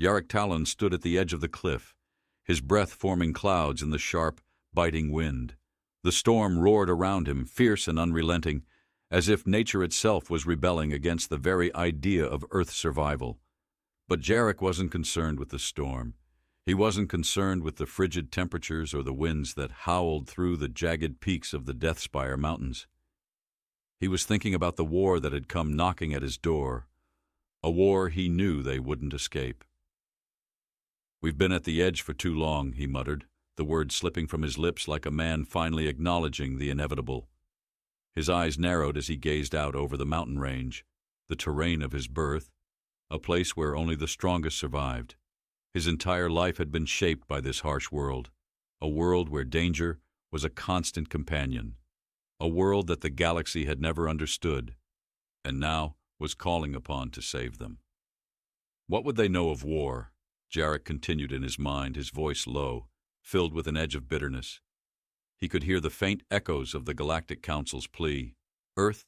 Jarek Talon stood at the edge of the cliff, his breath forming clouds in the sharp, biting wind. The storm roared around him, fierce and unrelenting, as if nature itself was rebelling against the very idea of Earth's survival. But Jarek wasn't concerned with the storm. He wasn't concerned with the frigid temperatures or the winds that howled through the jagged peaks of the Deathspire Mountains. He was thinking about the war that had come knocking at his door, a war he knew they wouldn't escape. "We've been at the edge for too long," he muttered, the words slipping from his lips like a man finally acknowledging the inevitable. His eyes narrowed as he gazed out over the mountain range, the terrain of his birth, a place where only the strongest survived. His entire life had been shaped by this harsh world, a world where danger was a constant companion, a world that the galaxy had never understood, and now was calling upon to save them. What would they know of war? Jarek continued in his mind, his voice low, filled with an edge of bitterness. He could hear the faint echoes of the Galactic Council's plea. Earth,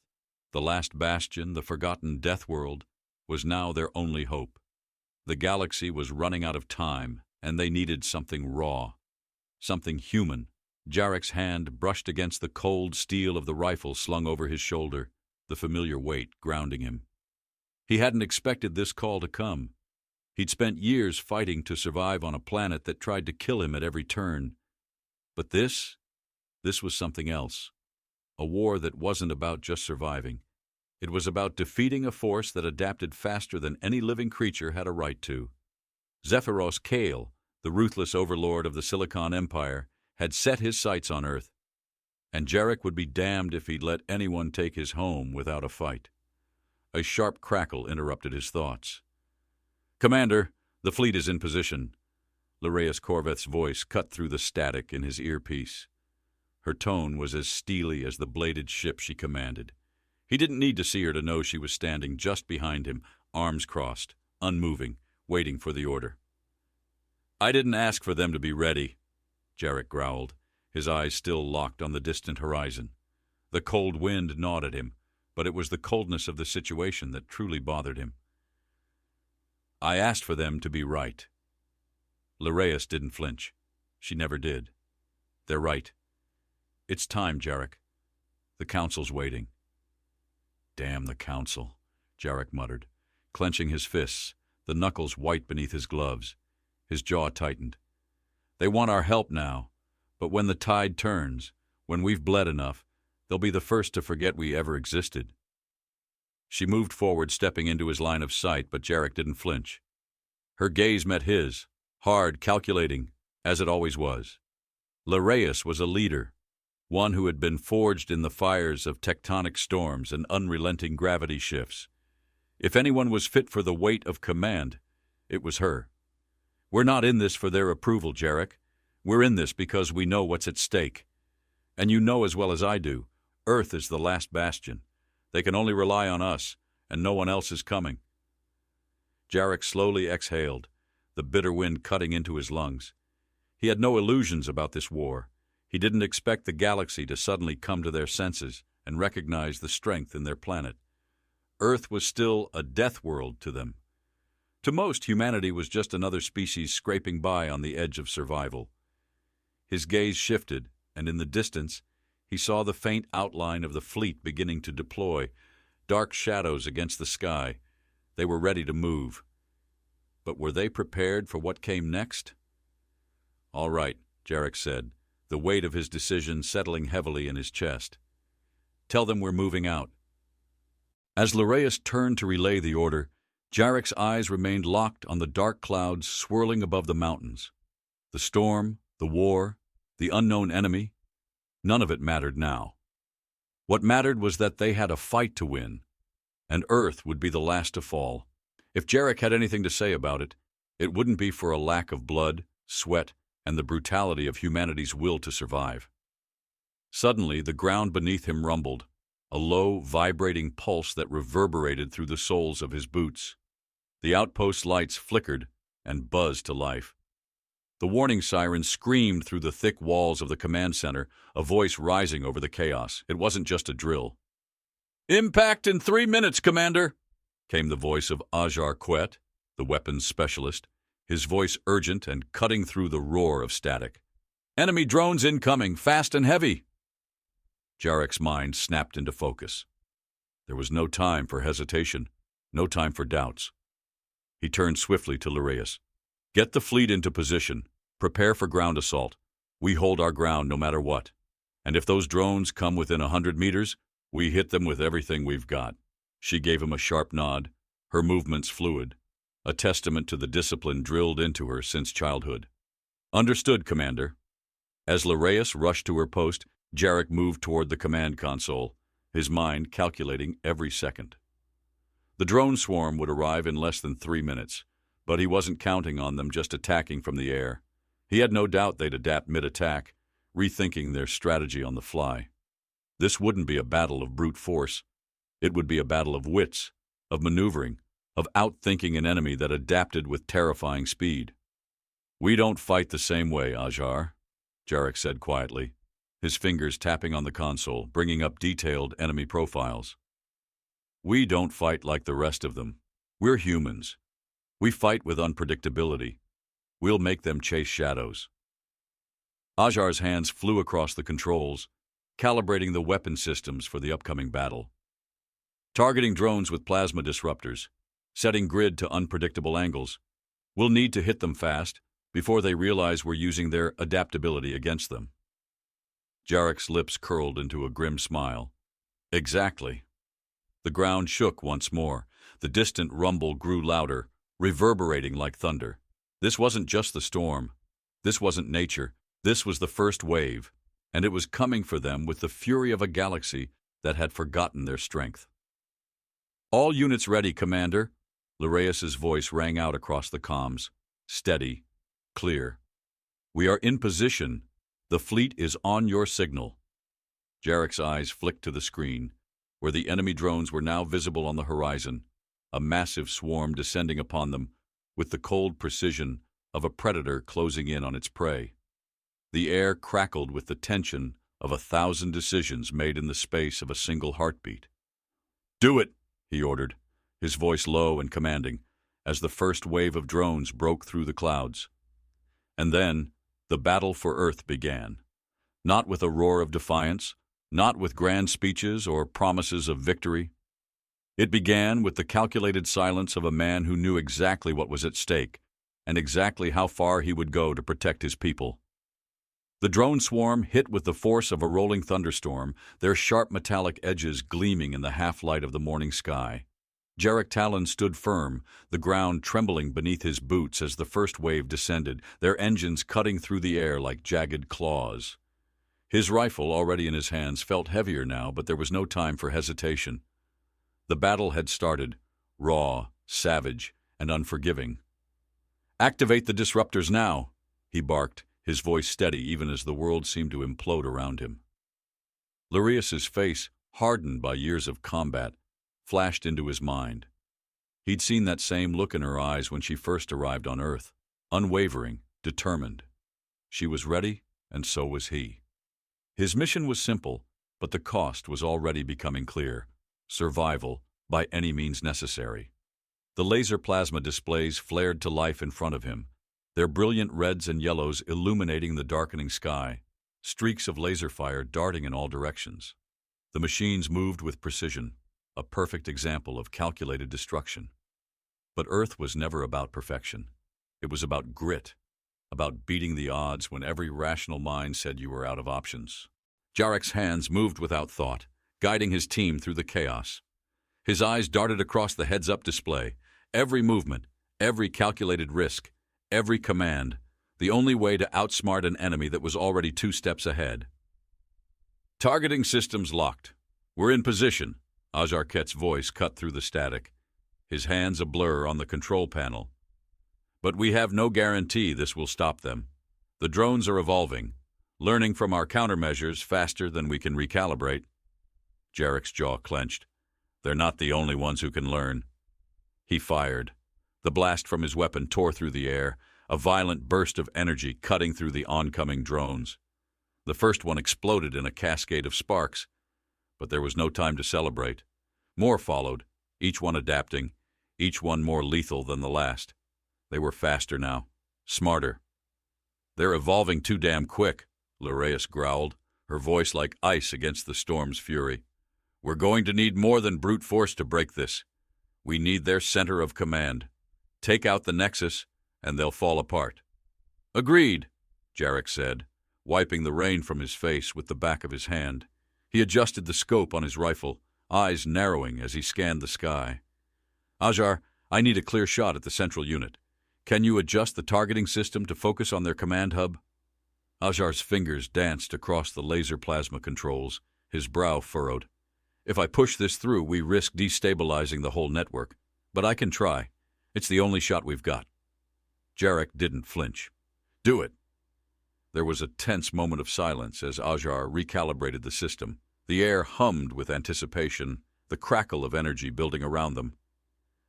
the last bastion, the forgotten Deathworld, was now their only hope. The galaxy was running out of time, and they needed something raw, something human. Jarek's hand brushed against the cold steel of the rifle slung over his shoulder, the familiar weight grounding him. He hadn't expected this call to come. He'd spent years fighting to survive on a planet that tried to kill him at every turn. But this was something else. A war that wasn't about just surviving. It was about defeating a force that adapted faster than any living creature had a right to. Zephyros Kale, the ruthless overlord of the Silicon Empire, had set his sights on Earth, and Jarek would be damned if he'd let anyone take his home without a fight. A sharp crackle interrupted his thoughts. "Commander, the fleet is in position." Leraeus Khorvath's voice cut through the static in his earpiece. Her tone was as steely as the bladed ship she commanded. He didn't need to see her to know she was standing just behind him, arms crossed, unmoving, waiting for the order. "I didn't ask for them to be ready," Jarek growled, his eyes still locked on the distant horizon. The cold wind gnawed at him, but it was the coldness of the situation that truly bothered him. "I asked for them to be right." Leraeus didn't flinch. She never did. "They're right. It's time, Jarek. The Council's waiting." "Damn the Council," Jarek muttered, clenching his fists, the knuckles white beneath his gloves. His jaw tightened. "They want our help now, but when the tide turns, when we've bled enough, they'll be the first to forget we ever existed." She moved forward, stepping into his line of sight, but Jarek didn't flinch. Her gaze met his, hard, calculating, as it always was. Leraeus was a leader, one who had been forged in the fires of tectonic storms and unrelenting gravity shifts. If anyone was fit for the weight of command, it was her. "We're not in this for their approval, Jarek. We're in this because we know what's at stake. And you know as well as I do, Earth is the last bastion. They can only rely on us, and no one else is coming." Jarek slowly exhaled, the bitter wind cutting into his lungs. He had no illusions about this war. He didn't expect the galaxy to suddenly come to their senses and recognize the strength in their planet. Earth was still a death world to them. To most, humanity was just another species scraping by on the edge of survival. His gaze shifted, and in the distance, he saw the faint outline of the fleet beginning to deploy, dark shadows against the sky. They were ready to move. But were they prepared for what came next? "All right," Jarek said, the weight of his decision settling heavily in his chest. "Tell them we're moving out." As Leraeus turned to relay the order, Jarek's eyes remained locked on the dark clouds swirling above the mountains. The storm, the war, the unknown enemy, none of it mattered now. What mattered was that they had a fight to win, and Earth would be the last to fall. If Jarek had anything to say about it, it wouldn't be for a lack of blood, sweat, and the brutality of humanity's will to survive. Suddenly, the ground beneath him rumbled, a low, vibrating pulse that reverberated through the soles of his boots. The outpost lights flickered and buzzed to life. The warning siren screamed through the thick walls of the command center, a voice rising over the chaos. It wasn't just a drill. "Impact in 3 minutes, Commander," came the voice of Ajar Quet, the weapons specialist, his voice urgent and cutting through the roar of static. "Enemy drones incoming, fast and heavy!" Jarek's mind snapped into focus. There was no time for hesitation, no time for doubts. He turned swiftly to Larius. "Get the fleet into position. Prepare for ground assault. We hold our ground no matter what. And if those drones come within 100 meters, we hit them with everything we've got." She gave him a sharp nod, her movements fluid, a testament to the discipline drilled into her since childhood. "Understood, Commander." As Larius rushed to her post, Jarek moved toward the command console, his mind calculating every second. The drone swarm would arrive in less than 3 minutes, but he wasn't counting on them just attacking from the air. He had no doubt they'd adapt mid-attack, rethinking their strategy on the fly. This wouldn't be a battle of brute force. It would be a battle of wits, of maneuvering, of outthinking an enemy that adapted with terrifying speed. "We don't fight the same way, Ajar," Jarek said quietly, his fingers tapping on the console, bringing up detailed enemy profiles. "We don't fight like the rest of them. We're humans. We fight with unpredictability. We'll make them chase shadows." Ajar's hands flew across the controls, calibrating the weapon systems for the upcoming battle. "Targeting drones with plasma disruptors, setting grid to unpredictable angles. We'll need to hit them fast, before they realize we're using their adaptability against them." Jarek's lips curled into a grim smile. "Exactly." The ground shook once more. The distant rumble grew louder, reverberating like thunder. This wasn't just the storm. This wasn't nature. This was the first wave, and it was coming for them with the fury of a galaxy that had forgotten their strength. "All units ready, Commander." Larius's voice rang out across the comms, steady, clear. "We are in position. The fleet is on your signal." Jarek's eyes flicked to the screen, where the enemy drones were now visible on the horizon, a massive swarm descending upon them with the cold precision of a predator closing in on its prey. The air crackled with the tension of 1,000 decisions made in the space of a single heartbeat. "Do it," he ordered, his voice low and commanding, as the first wave of drones broke through the clouds. And then the battle for Earth began, not with a roar of defiance, not with grand speeches or promises of victory. It began with the calculated silence of a man who knew exactly what was at stake and exactly how far he would go to protect his people. The drone swarm hit with the force of a rolling thunderstorm, their sharp metallic edges gleaming in the half-light of the morning sky. Jarek Talon stood firm, the ground trembling beneath his boots as the first wave descended, their engines cutting through the air like jagged claws. His rifle, already in his hands, felt heavier now, but there was no time for hesitation. The battle had started, raw, savage, and unforgiving. "Activate the disruptors now," he barked, his voice steady even as the world seemed to implode around him. Larius's face, hardened by years of combat, flashed into his mind. He'd seen that same look in her eyes when she first arrived on Earth, unwavering, determined. She was ready, and so was he. His mission was simple, but the cost was already becoming clear. Survival by any means necessary. The laser plasma displays flared to life in front of him, their brilliant reds and yellows illuminating the darkening sky, streaks of laser fire darting in all directions. The machines moved with precision, a perfect example of calculated destruction. But Earth was never about perfection. It was about grit, about beating the odds when every rational mind said you were out of options. Jarek's hands moved without thought, guiding his team through the chaos. His eyes darted across the heads-up display, every movement, every calculated risk, every command, the only way to outsmart an enemy that was already 2 steps ahead. "Targeting systems locked. We're in position," Ajarket's voice cut through the static, his hands a blur on the control panel. "But we have no guarantee this will stop them. The drones are evolving, learning from our countermeasures faster than we can recalibrate." Jarek's jaw clenched. "They're not the only ones who can learn." He fired. The blast from his weapon tore through the air, a violent burst of energy cutting through the oncoming drones. The first one exploded in a cascade of sparks, but there was no time to celebrate. More followed, each one adapting, each one more lethal than the last. They were faster now, smarter. "They're evolving too damn quick," Leraeus growled, her voice like ice against the storm's fury. "We're going to need more than brute force to break this. We need their center of command. Take out the nexus, and they'll fall apart." "Agreed," Jarek said, wiping the rain from his face with the back of his hand. He adjusted the scope on his rifle, eyes narrowing as he scanned the sky. "Ajar, I need a clear shot at the central unit. Can you adjust the targeting system to focus on their command hub?" Ajar's fingers danced across the laser plasma controls, his brow furrowed. "If I push this through, we risk destabilizing the whole network. But I can try. It's the only shot we've got." Jarek didn't flinch. "Do it." There was a tense moment of silence as Ajar recalibrated the system. The air hummed with anticipation, the crackle of energy building around them.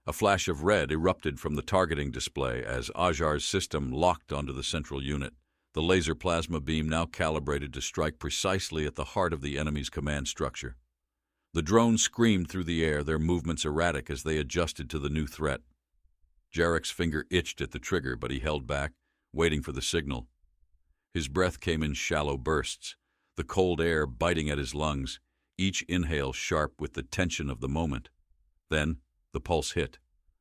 A flash of red erupted from the targeting display as Ajar's system locked onto the central unit, the laser plasma beam now calibrated to strike precisely at the heart of the enemy's command structure. The drones screamed through the air, their movements erratic as they adjusted to the new threat. Jarek's finger itched at the trigger, but he held back, waiting for the signal. His breath came in shallow bursts, the cold air biting at his lungs, each inhale sharp with the tension of the moment. Then the pulse hit.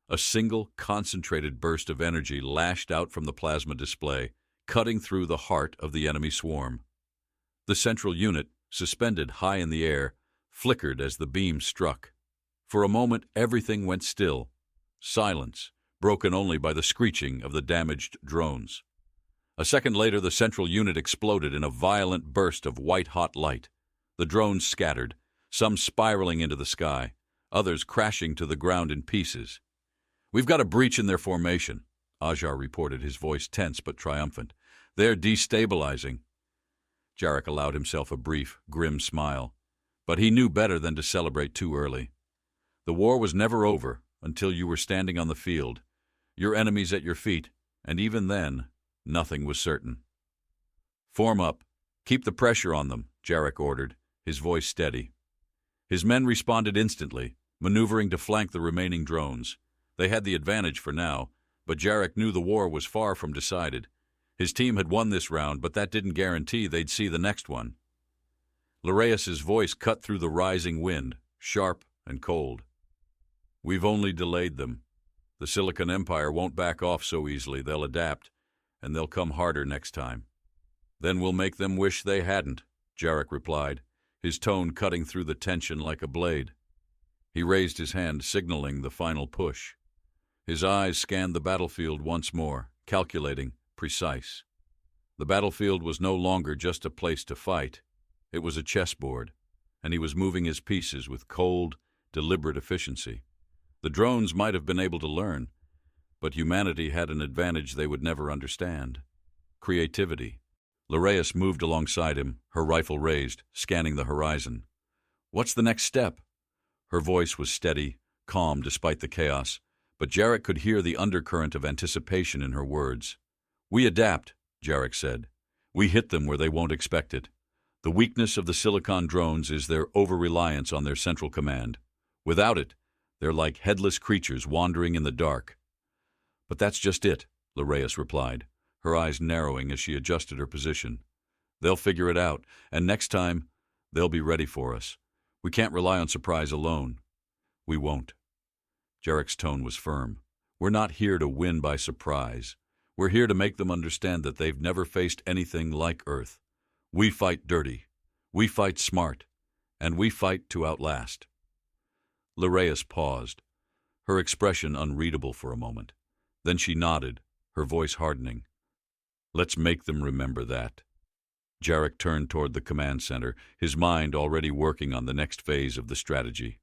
A single, concentrated burst of energy lashed out from the plasma display, cutting through the heart of the enemy swarm. The central unit, suspended high in the air, flickered as the beam struck. For a moment, everything went still. Silence, broken only by the screeching of the damaged drones. A second later, the central unit exploded in a violent burst of white-hot light. The drones scattered, some spiraling into the sky, others crashing to the ground in pieces. "We've got a breach in their formation," Ajar reported, his voice tense but triumphant. "They're destabilizing." Jarek allowed himself a brief, grim smile, but he knew better than to celebrate too early. The war was never over until you were standing on the field, your enemies at your feet, and even then, nothing was certain. "Form up. Keep the pressure on them," Jarek ordered, his voice steady. His men responded instantly, maneuvering to flank the remaining drones. They had the advantage for now, but Jarek knew the war was far from decided. His team had won this round, but that didn't guarantee they'd see the next one. Leraeus's voice cut through the rising wind, sharp and cold. "We've only delayed them. The Silicon Empire won't back off so easily. They'll adapt, and they'll come harder next time." "Then we'll make them wish they hadn't," Jarek replied, his tone cutting through the tension like a blade. He raised his hand, signaling the final push. His eyes scanned the battlefield once more, calculating, precise. The battlefield was no longer just a place to fight. It was a chessboard, and he was moving his pieces with cold, deliberate efficiency. The drones might have been able to learn, but humanity had an advantage they would never understand: creativity. Leraeus moved alongside him, her rifle raised, scanning the horizon. "What's the next step?" Her voice was steady, calm despite the chaos, but Jarek could hear the undercurrent of anticipation in her words. "We adapt," Jarek said. "We hit them where they won't expect it. The weakness of the Silicon drones is their over-reliance on their central command. Without it, they're like headless creatures wandering in the dark." "But that's just it," Leraeus replied, her eyes narrowing as she adjusted her position. "They'll figure it out, and next time, they'll be ready for us. We can't rely on surprise alone." "We won't." Jarek's tone was firm. "We're not here to win by surprise. We're here to make them understand that they've never faced anything like Earth. We fight dirty. We fight smart. And we fight to outlast." Leraeus paused, her expression unreadable for a moment. Then she nodded, her voice hardening. "Let's make them remember that." Jarek turned toward the command center, his mind already working on the next phase of the strategy.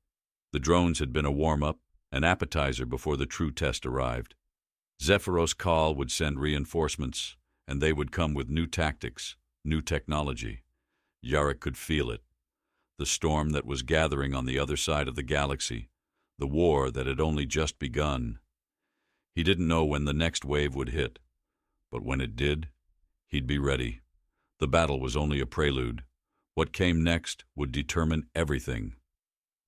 The drones had been a warm-up, an appetizer before the true test arrived. Zephyros Kaal would send reinforcements, and they would come with new tactics, new technology. Jarek could feel it. The storm that was gathering on the other side of the galaxy, the war that had only just begun. He didn't know when the next wave would hit, but when it did, he'd be ready. The battle was only a prelude. What came next would determine everything.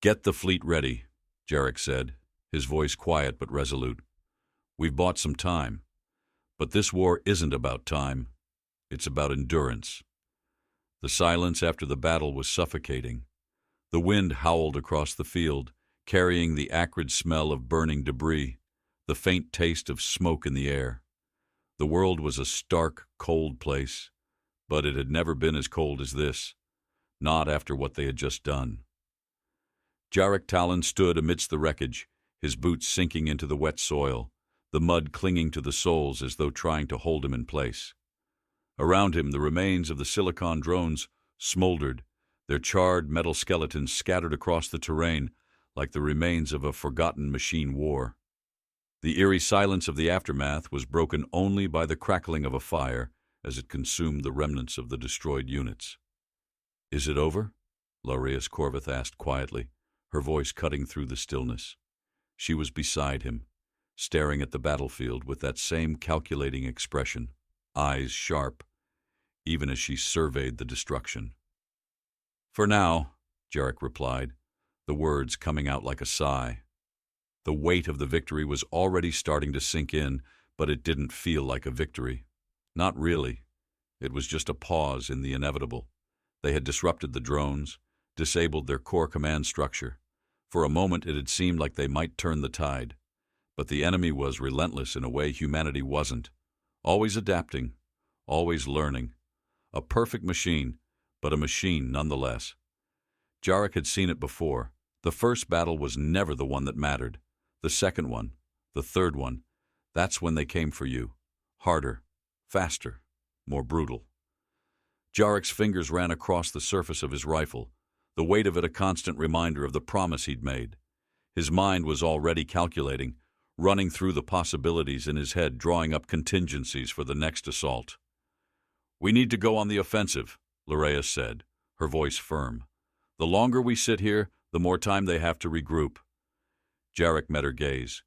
"Get the fleet ready," Jarek said, his voice quiet but resolute. We've bought some time. But this war isn't about time. It's about endurance. The silence after the battle was suffocating. The wind howled across the field, carrying the acrid smell of burning debris, the faint taste of smoke in the air. The world was a stark, cold place, but it had never been as cold as this, not after what they had just done. Jarek Talon stood amidst the wreckage, his boots sinking into the wet soil, the mud clinging to the soles as though trying to hold him in place. Around him, the remains of the silicon drones smoldered, their charred metal skeletons scattered across the terrain like the remains of a forgotten machine war. The eerie silence of the aftermath was broken only by the crackling of a fire as it consumed the remnants of the destroyed units. "Is it over?" Laureus Corvath asked quietly, her voice cutting through the stillness. She was beside him, staring at the battlefield with that same calculating expression, eyes sharp, even as she surveyed the destruction. "For now," Jarek replied, the words coming out like a sigh. The weight of the victory was already starting to sink in, but it didn't feel like a victory. Not really. It was just a pause in the inevitable. They had disrupted the drones, disabled their core command structure. For a moment it had seemed like they might turn the tide. But the enemy was relentless in a way humanity wasn't. Always adapting, always learning. A perfect machine, but a machine nonetheless. Jarek had seen it before. The first battle was never the one that mattered. The second one, the third one, that's when they came for you. Harder, faster, more brutal. Jarek's fingers ran across the surface of his rifle, the weight of it a constant reminder of the promise he'd made. His mind was already calculating, running through the possibilities in his head, drawing up contingencies for the next assault. "We need to go on the offensive," Laureus said, her voice firm. "The longer we sit here, the more time they have to regroup." Jarek met her gaze,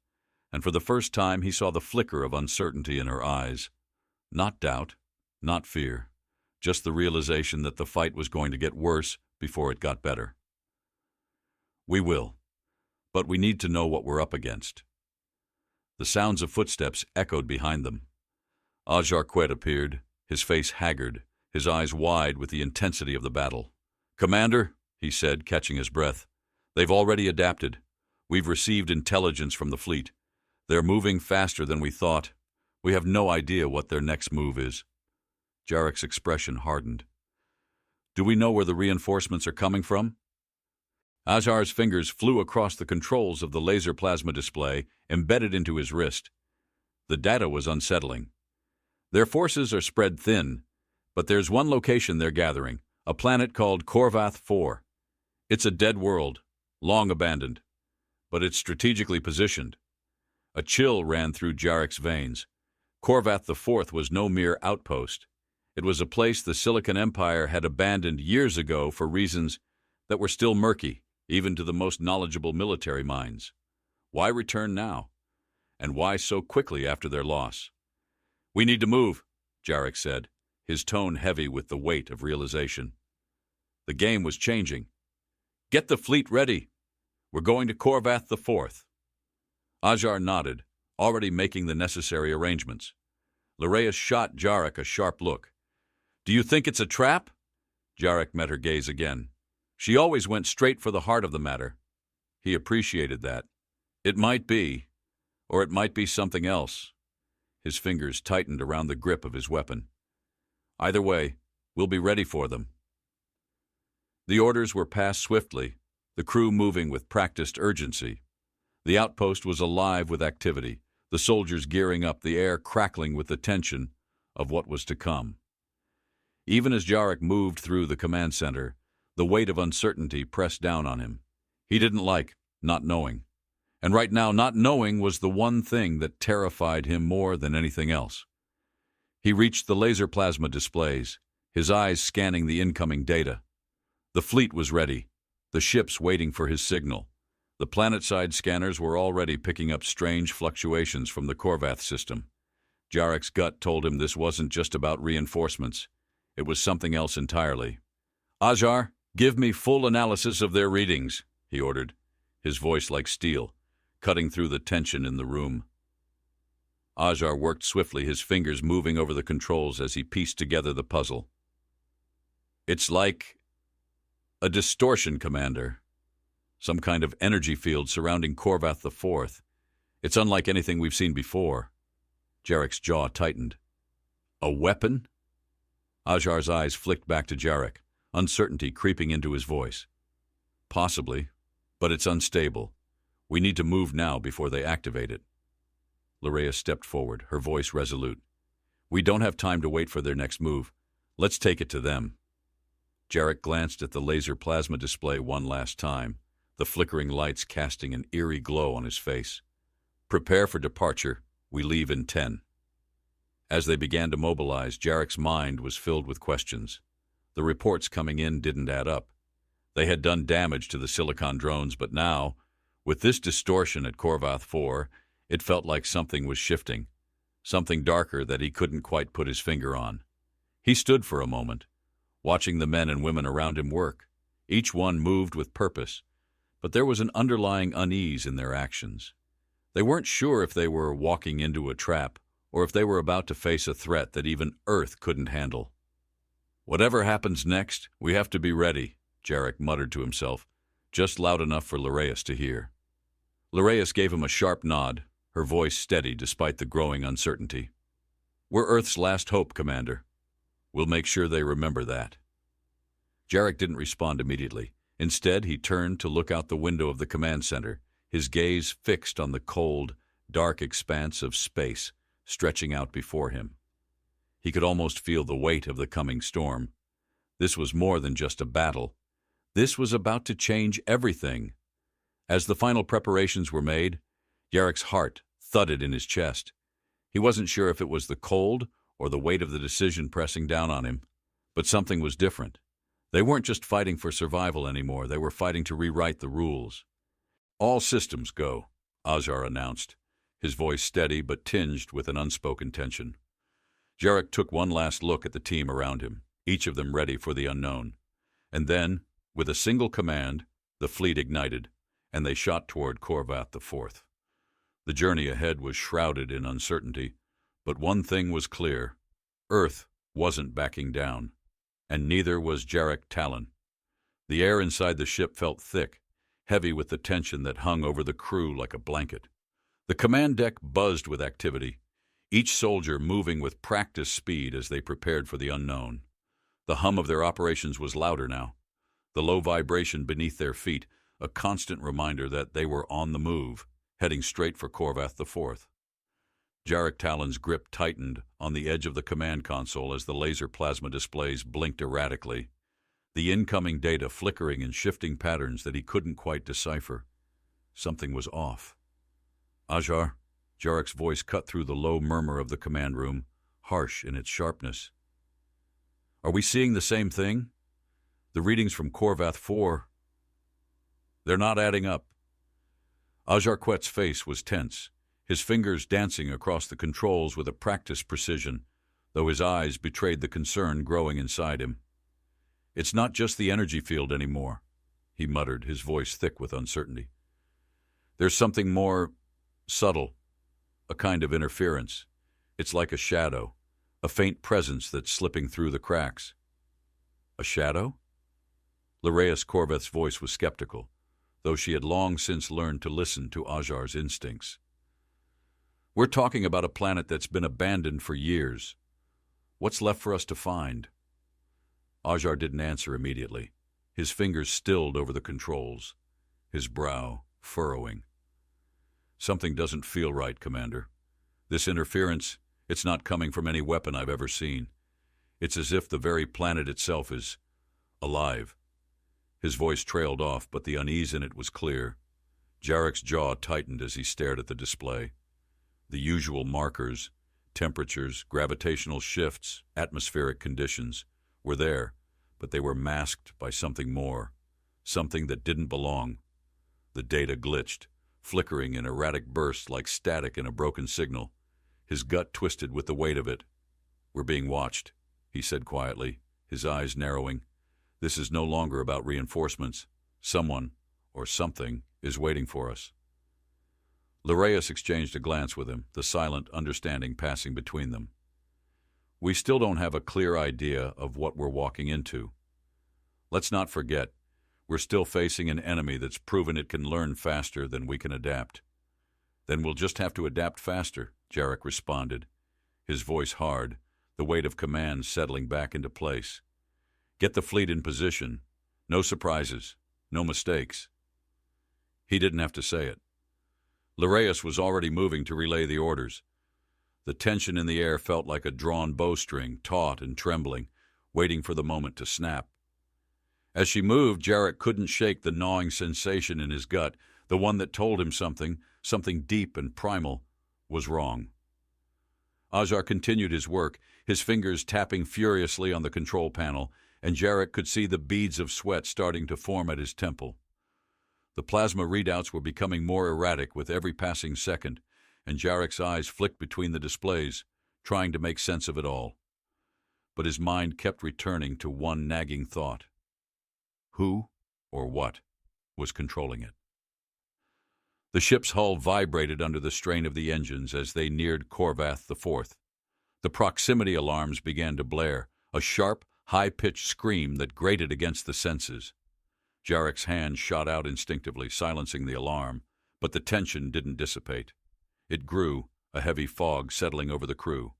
and for the first time he saw the flicker of uncertainty in her eyes. Not doubt, not fear, just the realization that the fight was going to get worse before it got better. "We will, but we need to know what we're up against." The sounds of footsteps echoed behind them. Jarek appeared, his face haggard, his eyes wide with the intensity of the battle. "Commander," he said, catching his breath, "they've already adapted. We've received intelligence from the fleet. They're moving faster than we thought. We have no idea what their next move is." Jarek's expression hardened. "Do we know where the reinforcements are coming from?" Ajar's fingers flew across the controls of the laser plasma display embedded into his wrist. The data was unsettling. "Their forces are spread thin, but there's one location they're gathering, a planet called Corva IV. It's a dead world, long abandoned, but it's strategically positioned." A chill ran through Jarek's veins. Khorvath IV was no mere outpost. It was a place the Silicon Empire had abandoned years ago for reasons that were still murky, even to the most knowledgeable military minds. Why return now? And why so quickly after their loss? "We need to move," Jarek said, his tone heavy with the weight of realization. The game was changing. "Get the fleet ready. We're going to Khorvath IV. Ajar nodded, already making the necessary arrangements. Laureus shot Jarek a sharp look. "Do you think it's a trap?" Jarek met her gaze again. She always went straight for the heart of the matter. He appreciated that. "It might be, or it might be something else." His fingers tightened around the grip of his weapon. "Either way, we'll be ready for them." The orders were passed swiftly, the crew moving with practiced urgency. The outpost was alive with activity, the soldiers gearing up, the air crackling with the tension of what was to come. Even as Jarek moved through the command center, the weight of uncertainty pressed down on him. He didn't like not knowing. And right now, not knowing was the one thing that terrified him more than anything else. He reached the laser plasma displays, his eyes scanning the incoming data. The fleet was ready, the ships waiting for his signal. The planet-side scanners were already picking up strange fluctuations from the Khorvath system. Jarek's gut told him this wasn't just about reinforcements. It was something else entirely. "Ajar, give me full analysis of their readings," he ordered, his voice like steel, cutting through the tension in the room. Ajar worked swiftly, his fingers moving over the controls as he pieced together the puzzle. It's like a distortion, Commander. Some kind of energy field surrounding Khorvath IV. It's unlike anything we've seen before. Jarek's jaw tightened. A weapon? Ajar's eyes flicked back to Jarek, uncertainty creeping into his voice. Possibly, but it's unstable. We need to move now before they activate it. Larea stepped forward, her voice resolute. We don't have time to wait for their next move. Let's take it to them. Jarek glanced at the laser plasma display one last time, the flickering lights casting an eerie glow on his face. Prepare for departure. We leave in 10. As they began to mobilize, Jarek's mind was filled with questions. The reports coming in didn't add up. They had done damage to the Silicon drones, but now, with this distortion at Corva IV, it felt like something was shifting, something darker that he couldn't quite put his finger on. He stood for a moment, watching the men and women around him work. Each one moved with purpose, but there was an underlying unease in their actions. They weren't sure if they were walking into a trap or if they were about to face a threat that even Earth couldn't handle. Whatever happens next, we have to be ready, Jarek muttered to himself, just loud enough for Larea to hear. Larea gave him a sharp nod, her voice steady despite the growing uncertainty. We're Earth's last hope, Commander. We'll make sure they remember that. Jarek didn't respond immediately. Instead, he turned to look out the window of the command center, his gaze fixed on the cold, dark expanse of space stretching out before him. He could almost feel the weight of the coming storm. This was more than just a battle. This was about to change everything. As the final preparations were made, Jarek's heart thudded in his chest. He wasn't sure if it was the cold or the weight of the decision pressing down on him, but something was different. They weren't just fighting for survival anymore, they were fighting to rewrite the rules. All systems go, Ajar announced, his voice steady but tinged with an unspoken tension. Jarek took one last look at the team around him, each of them ready for the unknown. And then, with a single command, the fleet ignited, and they shot toward Khorvath IV. The journey ahead was shrouded in uncertainty, but one thing was clear. Earth wasn't backing down, and neither was Jarek Talon. The air inside the ship felt thick, heavy with the tension that hung over the crew like a blanket. The command deck buzzed with activity, each soldier moving with practiced speed as they prepared for the unknown. The hum of their operations was louder now, the low vibration beneath their feet, a constant reminder that they were on the move, heading straight for Khorvath IV. Jarek Talon's grip tightened on the edge of the command console as the laser plasma displays blinked erratically, the incoming data flickering in shifting patterns that he couldn't quite decipher. Something was off. Ajar, Jarek's voice cut through the low murmur of the command room, harsh in its sharpness. Are we seeing the same thing? The readings from Corva IV, they're not adding up. Ajar Quet's face was tense, his fingers dancing across the controls with a practiced precision, though his eyes betrayed the concern growing inside him. It's not just the energy field anymore, he muttered, his voice thick with uncertainty. There's something more subtle, a kind of interference. It's like a shadow, a faint presence that's slipping through the cracks. A shadow? Larea Khorvath's voice was skeptical, though she had long since learned to listen to Ajar's instincts. We're talking about a planet that's been abandoned for years. What's left for us to find? Ajar didn't answer immediately, his fingers stilled over the controls, his brow furrowing. Something doesn't feel right, Commander. This interference, it's not coming from any weapon I've ever seen. It's as if the very planet itself is alive. His voice trailed off, but the unease in it was clear. Jarek's jaw tightened as he stared at the display. The usual markers, temperatures, gravitational shifts, atmospheric conditions, were there, but they were masked by something more, something that didn't belong. The data glitched, flickering in erratic bursts like static in a broken signal. His gut twisted with the weight of it. We're being watched, he said quietly, his eyes narrowing. This is no longer about reinforcements. Someone, or something, is waiting for us. Laraeus exchanged a glance with him, the silent understanding passing between them. We still don't have a clear idea of what we're walking into. Let's not forget, we're still facing an enemy that's proven it can learn faster than we can adapt. Then we'll just have to adapt faster, Jarek responded, his voice hard, the weight of command settling back into place. Get the fleet in position. No surprises. No mistakes. He didn't have to say it. Laraeus was already moving to relay the orders. The tension in the air felt like a drawn bowstring, taut and trembling, waiting for the moment to snap. As she moved, Jarek couldn't shake the gnawing sensation in his gut, the one that told him something deep and primal, was wrong. Ajar continued his work, his fingers tapping furiously on the control panel, and Jarek could see the beads of sweat starting to form at his temple. The plasma readouts were becoming more erratic with every passing second, and Jarek's eyes flicked between the displays, trying to make sense of it all. But his mind kept returning to one nagging thought. Who, or what, was controlling it? The ship's hull vibrated under the strain of the engines as they neared Khorvath IV. The proximity alarms began to blare, a sharp, high-pitched scream that grated against the senses. Jarek's hand shot out instinctively, silencing the alarm, but the tension didn't dissipate. It grew, a heavy fog settling over the crew.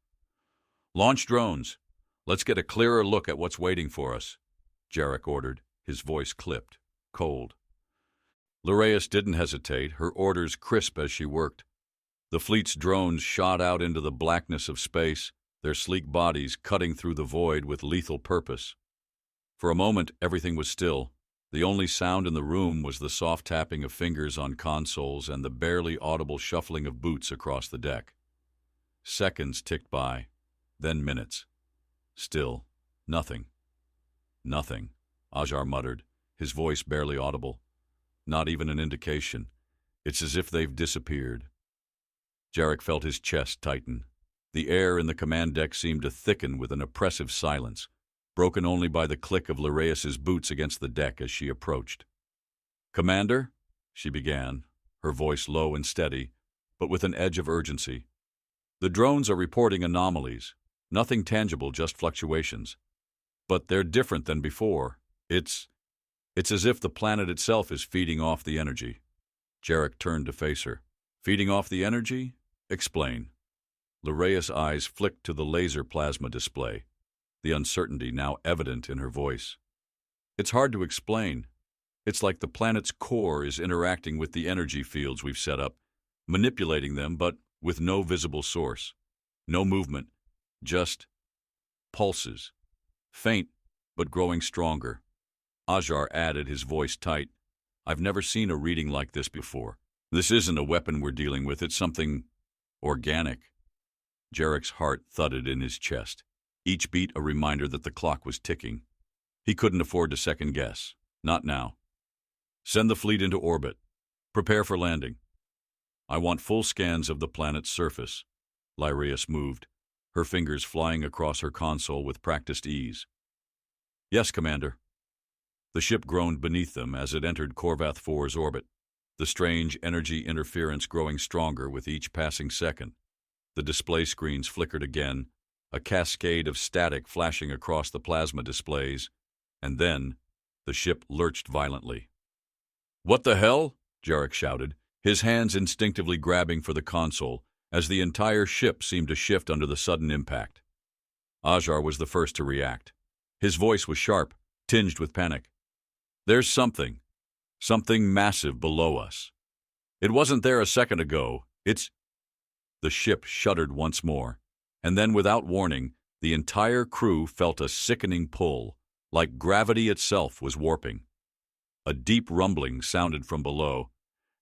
"Launch drones. Let's get a clearer look at what's waiting for us," Jarek ordered, his voice clipped, cold. Laraeus didn't hesitate, her orders crisp as she worked. The fleet's drones shot out into the blackness of space, their sleek bodies cutting through the void with lethal purpose. For a moment, everything was still. The only sound in the room was the soft tapping of fingers on consoles and the barely audible shuffling of boots across the deck. Seconds ticked by, then minutes. Still, nothing. Nothing, Ajar muttered, his voice barely audible. Not even an indication. It's as if they've disappeared. Jarek felt his chest tighten. The air in the command deck seemed to thicken with an oppressive silence, broken only by the click of Laraeus's boots against the deck as she approached. "Commander," she began, her voice low and steady, but with an edge of urgency. "The drones are reporting anomalies. Nothing tangible, just fluctuations. But they're different than before. It's as if the planet itself is feeding off the energy." Jarek turned to face her. "Feeding off the energy? Explain." Laraeus' eyes flicked to the laser plasma display, the uncertainty now evident in her voice. "It's hard to explain. It's like the planet's core is interacting with the energy fields we've set up, manipulating them, but with no visible source. No movement, just pulses. Faint, but growing stronger." Ajar added, his voice tight. "I've never seen a reading like this before. This isn't a weapon we're dealing with, it's something organic." Jarek's heart thudded in his chest, each beat a reminder that the clock was ticking. He couldn't afford to second guess. Not now. "Send the fleet into orbit. Prepare for landing. I want full scans of the planet's surface." Laraeus moved, her fingers flying across her console with practiced ease. "Yes, Commander." The ship groaned beneath them as it entered Corvath IV's orbit, the strange energy interference growing stronger with each passing second. The display screens flickered again, a cascade of static flashing across the plasma displays, and then the ship lurched violently. "What the hell?" Jarek shouted, his hands instinctively grabbing for the console as the entire ship seemed to shift under the sudden impact. Ajar was the first to react. His voice was sharp, tinged with panic. "There's something massive below us. It wasn't there a second ago. It's—" The ship shuddered once more, and then without warning, the entire crew felt a sickening pull, like gravity itself was warping. A deep rumbling sounded from below,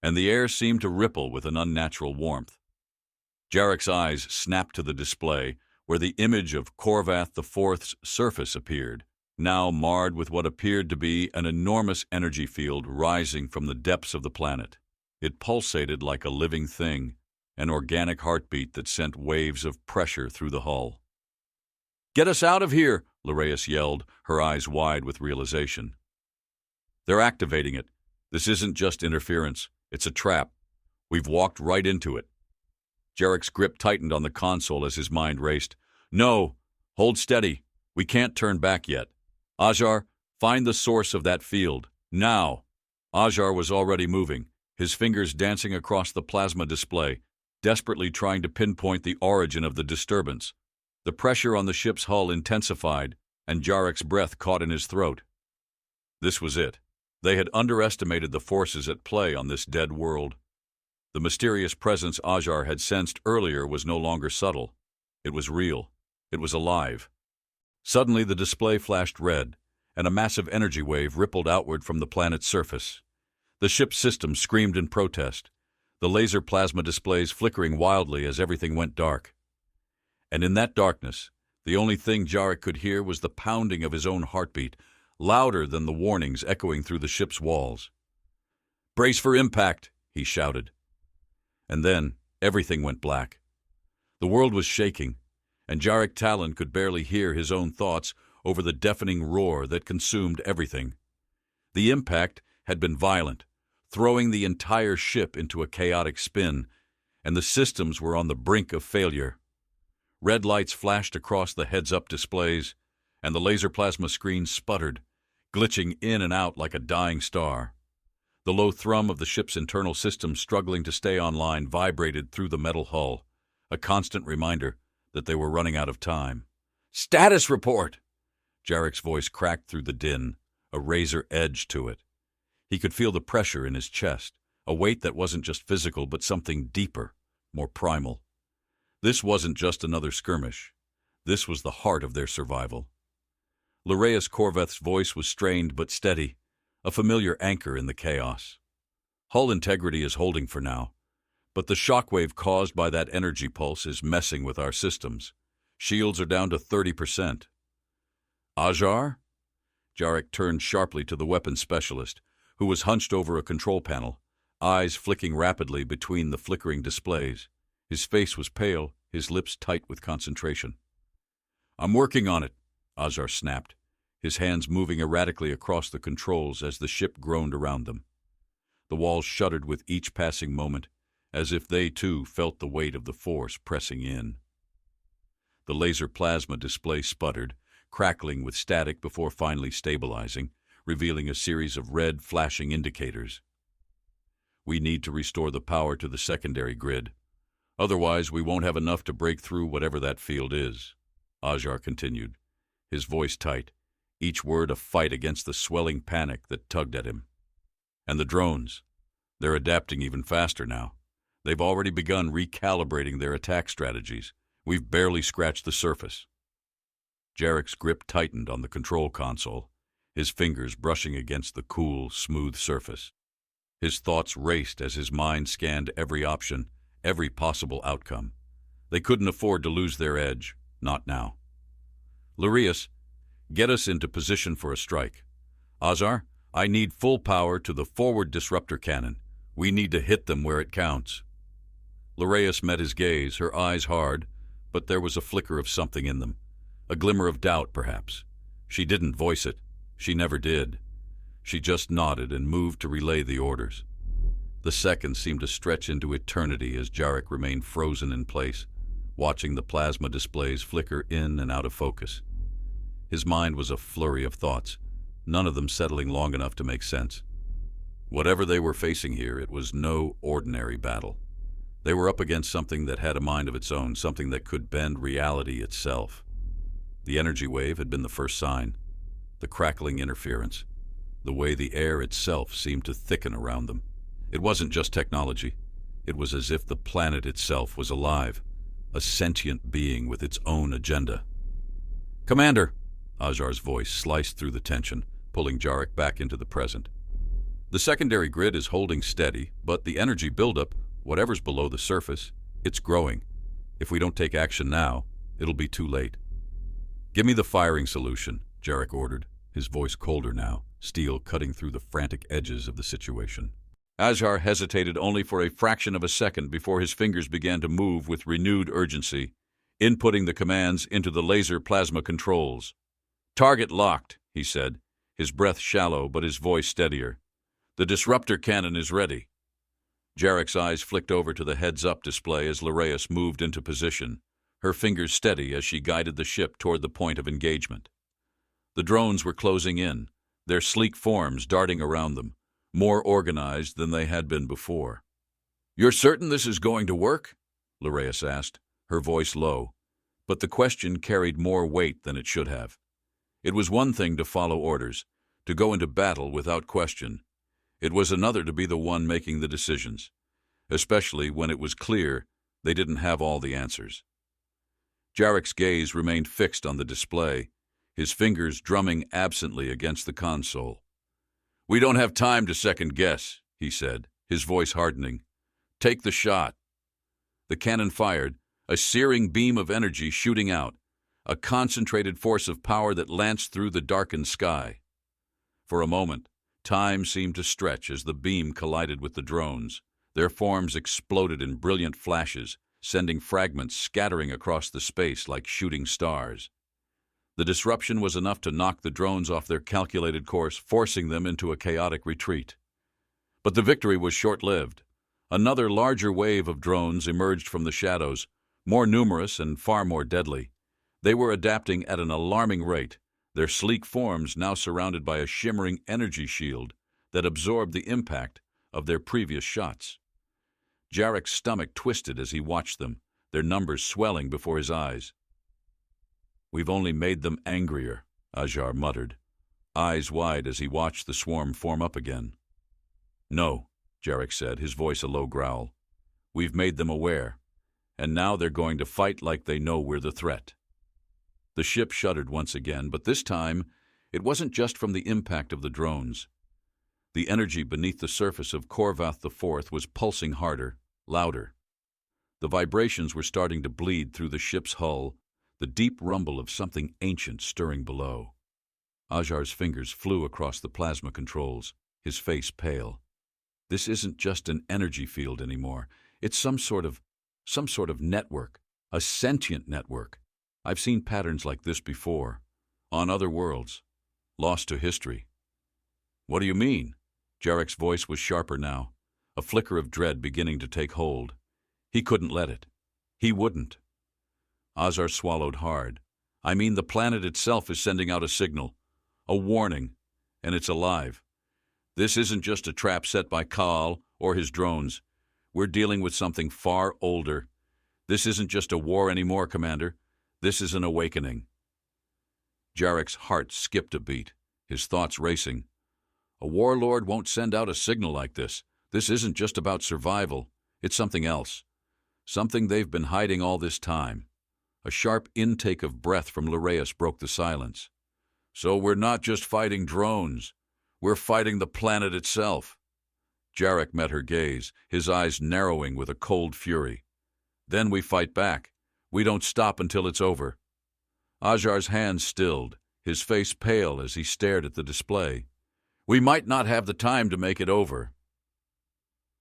and the air seemed to ripple with an unnatural warmth. Jarek's eyes snapped to the display, where the image of Khorvath IV's surface appeared, now marred with what appeared to be an enormous energy field rising from the depths of the planet. It pulsated like a living thing, an organic heartbeat that sent waves of pressure through the hull. "Get us out of here!" Laraeus yelled, her eyes wide with realization. "They're activating it. This isn't just interference. It's a trap. We've walked right into it. Jarek's grip tightened on the console as his mind raced. No! Hold steady. We can't turn back yet. Ajar, find the source of that field. Now! Ajar was already moving, his fingers dancing across the plasma display, desperately trying to pinpoint the origin of the disturbance. The pressure on the ship's hull intensified, and Jarek's breath caught in his throat. This was it. They had underestimated the forces at play on this dead world. The mysterious presence Ajar had sensed earlier was no longer subtle. It was real. It was alive. Suddenly the display flashed red, and a massive energy wave rippled outward from the planet's surface. The ship's systems screamed in protest, the laser plasma displays flickering wildly as everything went dark. And in that darkness, the only thing Jarek could hear was the pounding of his own heartbeat, louder than the warnings echoing through the ship's walls. "Brace for impact," he shouted. And then everything went black. The world was shaking, and Jarek Talon could barely hear his own thoughts over the deafening roar that consumed everything. The impact had been violent, throwing the entire ship into a chaotic spin, and the systems were on the brink of failure. Red lights flashed across the heads-up displays, and the laser plasma screen sputtered, glitching in and out like a dying star. The low thrum of the ship's internal systems struggling to stay online vibrated through the metal hull, a constant reminder that they were running out of time. "Status report!" Jarek's voice cracked through the din, a razor edge to it. He could feel the pressure in his chest, a weight that wasn't just physical but something deeper, more primal. This wasn't just another skirmish. This was the heart of their survival. Luraeus Khorvath's voice was strained but steady, a familiar anchor in the chaos. Hull integrity is holding for now, but the shockwave caused by that energy pulse is messing with our systems. Shields are down to 30%. Ajar? Jarek turned sharply to the weapons specialist, who was hunched over a control panel, eyes flicking rapidly between the flickering displays. His face was pale, his lips tight with concentration. "I'm working on it," Ajar snapped, his hands moving erratically across the controls as the ship groaned around them. The walls shuddered with each passing moment, as if they too felt the weight of the force pressing in. The laser plasma display sputtered, crackling with static before finally stabilizing, revealing a series of red flashing indicators. "We need to restore the power to the secondary grid. Otherwise, we won't have enough to break through whatever that field is," Ajar continued, his voice tight, each word a fight against the swelling panic that tugged at him. "And the drones. They're adapting even faster now. They've already begun recalibrating their attack strategies. We've barely scratched the surface." Jarek's grip tightened on the control console, his fingers brushing against the cool, smooth surface. His thoughts raced as his mind scanned every option, every possible outcome. They couldn't afford to lose their edge, not now. "Luraeus, get us into position for a strike. Ajar, I need full power to the forward disruptor cannon. We need to hit them where it counts." Luraeus met his gaze, her eyes hard, but there was a flicker of something in them, a glimmer of doubt, perhaps. She didn't voice it. She never did. She just nodded and moved to relay the orders. The seconds seemed to stretch into eternity as Jarek remained frozen in place, watching the plasma displays flicker in and out of focus. His mind was a flurry of thoughts, none of them settling long enough to make sense. Whatever they were facing here, it was no ordinary battle. They were up against something that had a mind of its own, something that could bend reality itself. The energy wave had been the first sign, the crackling interference, the way the air itself seemed to thicken around them. It wasn't just technology. It was as if the planet itself was alive, a sentient being with its own agenda. "Commander!" Ajar's voice sliced through the tension, pulling Jarek back into the present. "The secondary grid is holding steady, but the energy buildup, whatever's below the surface, it's growing. If we don't take action now, it'll be too late." "Give me the firing solution," Jarek ordered, his voice colder now, steel cutting through the frantic edges of the situation. Ajar hesitated only for a fraction of a second before his fingers began to move with renewed urgency, inputting the commands into the laser plasma controls. "Target locked," he said, his breath shallow but his voice steadier. "The disruptor cannon is ready." Jarek's eyes flicked over to the heads-up display as Leraeus moved into position, her fingers steady as she guided the ship toward the point of engagement. The drones were closing in, their sleek forms darting around them, more organized than they had been before. "You're certain this is going to work?" Leraeus asked, her voice low, but the question carried more weight than it should have. It was one thing to follow orders, to go into battle without question. It was another to be the one making the decisions, especially when it was clear they didn't have all the answers. Jarek's gaze remained fixed on the display, his fingers drumming absently against the console. "We don't have time to second-guess," he said, his voice hardening. "Take the shot." The cannon fired, a searing beam of energy shooting out, a concentrated force of power that lanced through the darkened sky. For a moment, time seemed to stretch as the beam collided with the drones. Their forms exploded in brilliant flashes, sending fragments scattering across the space like shooting stars. The disruption was enough to knock the drones off their calculated course, forcing them into a chaotic retreat. But the victory was short-lived. Another larger wave of drones emerged from the shadows, more numerous and far more deadly. They were adapting at an alarming rate, their sleek forms now surrounded by a shimmering energy shield that absorbed the impact of their previous shots. Jarek's stomach twisted as he watched them, their numbers swelling before his eyes. "We've only made them angrier," Ajar muttered, eyes wide as he watched the swarm form up again. "No," Jarek said, his voice a low growl. "We've made them aware, and now they're going to fight like they know we're the threat." The ship shuddered once again, but this time it wasn't just from the impact of the drones. The energy beneath the surface of Khorvath IV was pulsing harder, louder. The vibrations were starting to bleed through the ship's hull, the deep rumble of something ancient stirring below. Ajar's fingers flew across the plasma controls, his face pale. This isn't just an energy field anymore. It's some sort of network, a sentient network. I've seen patterns like this before, on other worlds, lost to history. "What do you mean?" Jarek's voice was sharper now, a flicker of dread beginning to take hold. He couldn't let it. He wouldn't. Ajar swallowed hard. "I mean, the planet itself is sending out a signal, a warning, and it's alive. This isn't just a trap set by Kaal or his drones. We're dealing with something far older. This isn't just a war anymore, Commander. This is an awakening." Jarek's heart skipped a beat, his thoughts racing. A warlord won't send out a signal like this. This isn't just about survival. It's something else. Something they've been hiding all this time. A sharp intake of breath from Leraeus broke the silence. "So we're not just fighting drones. We're fighting the planet itself." Jarek met her gaze, his eyes narrowing with a cold fury. "Then we fight back. We don't stop until it's over." Ajar's hands stilled, his face pale as he stared at the display. "We might not have the time to make it over."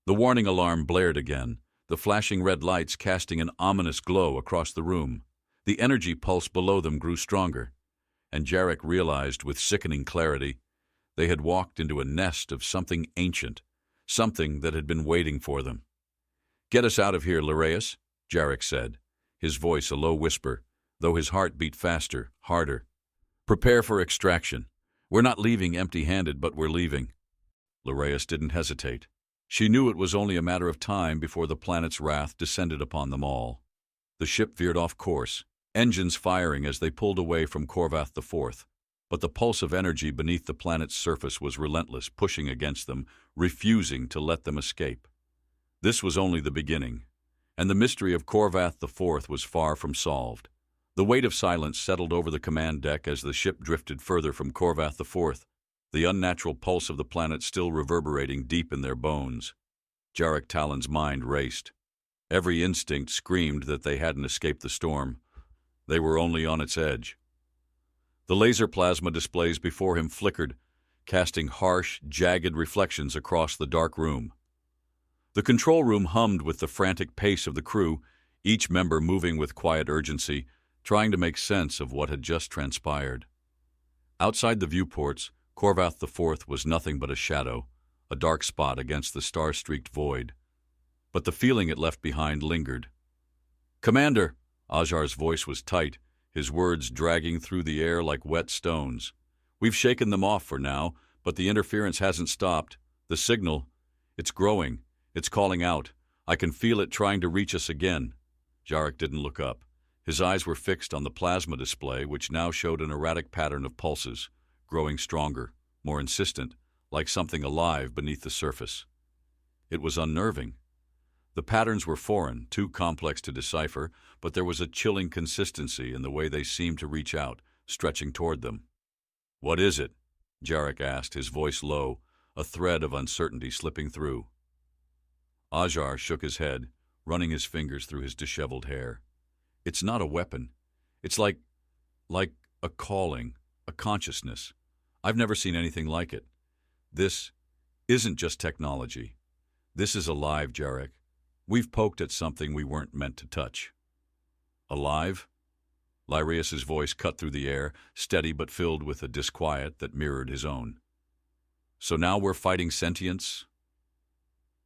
The warning alarm blared again, the flashing red lights casting an ominous glow across the room. The energy pulse below them grew stronger, and Jarek realized with sickening clarity they had walked into a nest of something ancient, something that had been waiting for them. "Get us out of here, Leraeus," Jarek said, his voice a low whisper, though his heart beat faster, harder. "Prepare for extraction. We're not leaving empty-handed, but we're leaving." Leraeus didn't hesitate. She knew it was only a matter of time before the planet's wrath descended upon them all. The ship veered off course, engines firing as they pulled away from Khorvath IV. But the pulse of energy beneath the planet's surface was relentless, pushing against them, refusing to let them escape. This was only the beginning, and the mystery of Khorvath IV was far from solved. The weight of silence settled over the command deck as the ship drifted further from Khorvath IV, the unnatural pulse of the planet still reverberating deep in their bones. Jarek Talon's mind raced. Every instinct screamed that they hadn't escaped the storm. They were only on its edge. The laser plasma displays before him flickered, casting harsh, jagged reflections across the dark room. The control room hummed with the frantic pace of the crew, each member moving with quiet urgency, trying to make sense of what had just transpired. Outside the viewports, Khorvath IV was nothing but a shadow, a dark spot against the star-streaked void. but the feeling it left behind lingered. "Commander!" Ajar's voice was tight, his words dragging through the air like wet stones. "We've shaken them off for now, but the interference hasn't stopped. The signal, it's growing. It's calling out. I can feel it trying to reach us again." Jarek didn't look up. His eyes were fixed on the plasma display, which now showed an erratic pattern of pulses, growing stronger, more insistent, like something alive beneath the surface. It was unnerving. The patterns were foreign, too complex to decipher, but there was a chilling consistency in the way they seemed to reach out, stretching toward them. "What is it?" Jarek asked, his voice low, a thread of uncertainty slipping through. Ajar shook his head, running his fingers through his disheveled hair. "It's not a weapon. It's like a calling, a consciousness. I've never seen anything like it. This isn't just technology. This is alive, Jarek. We've poked at something we weren't meant to touch." "Alive?" Lyraeus's voice cut through the air, steady but filled with a disquiet that mirrored his own. "So now we're fighting sentience?"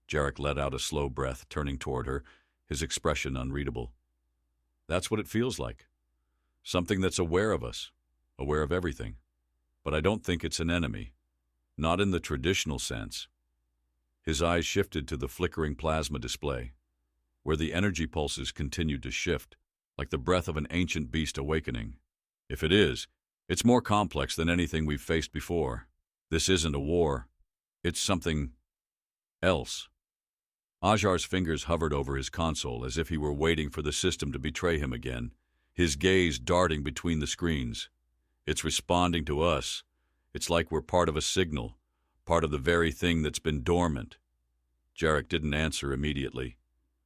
Jarek let out a slow breath, turning toward her, his expression unreadable. "That's what it feels like. Something that's aware of us, aware of everything. But I don't think it's an enemy. Not in the traditional sense." His eyes shifted to the flickering plasma display, where the energy pulses continued to shift, like the breath of an ancient beast awakening. "If it is, it's more complex than anything we've faced before. This isn't a war. It's something else." Ajar's fingers hovered over his console as if he were waiting for the system to betray him again, his gaze darting between the screens. "It's responding to us. It's like we're part of a signal, part of the very thing that's been dormant." Jarek didn't answer immediately.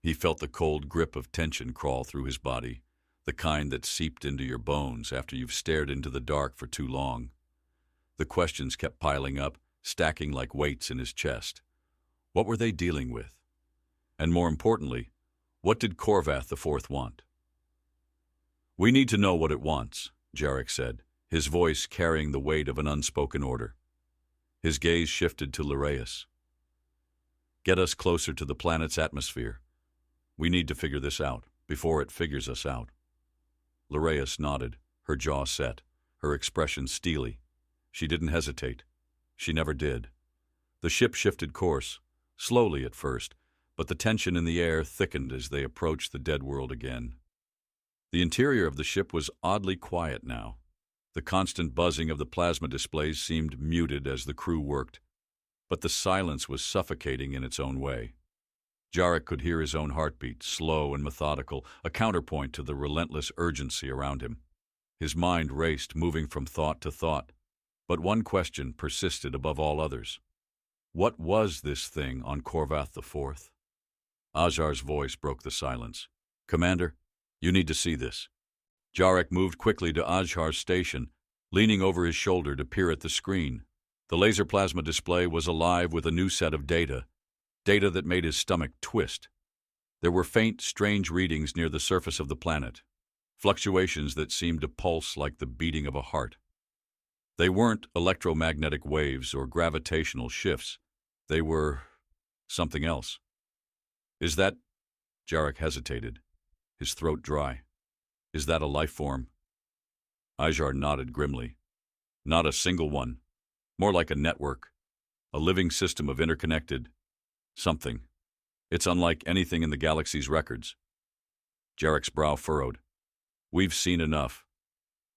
He felt the cold grip of tension crawl through his body, the kind that seeped into your bones after you've stared into the dark for too long. The questions kept piling up, stacking like weights in his chest. What were they dealing with? And more importantly, what did Khorvath IV want? "We need to know what it wants," Jarek said, his voice carrying the weight of an unspoken order. His gaze shifted to Lyraeus. "Get us closer to the planet's atmosphere. We need to figure this out, before it figures us out." Lyraeus nodded, her jaw set, her expression steely. She didn't hesitate. She never did. The ship shifted course, slowly at first, but the tension in the air thickened as they approached the dead world again. The interior of the ship was oddly quiet now. The constant buzzing of the plasma displays seemed muted as the crew worked, but the silence was suffocating in its own way. Jarek could hear his own heartbeat, slow and methodical, a counterpoint to the relentless urgency around him. His mind raced, moving from thought to thought, but one question persisted above all others. What was this thing on Corvath IV? Ajar's voice broke the silence. "Commander, you need to see this." Jarek moved quickly to Ajar's station, leaning over his shoulder to peer at the screen. The laser plasma display was alive with a new set of data that made his stomach twist. There were faint, strange readings near the surface of the planet, fluctuations that seemed to pulse like the beating of a heart. They weren't electromagnetic waves or gravitational shifts. They were something else. "Is that—" Jarek hesitated, his throat dry. "Is that a life form?" Ajar nodded grimly. "Not a single one. More like a network. A living system of interconnected something. It's unlike anything in the galaxy's records." Jarek's brow furrowed. "We've seen enough.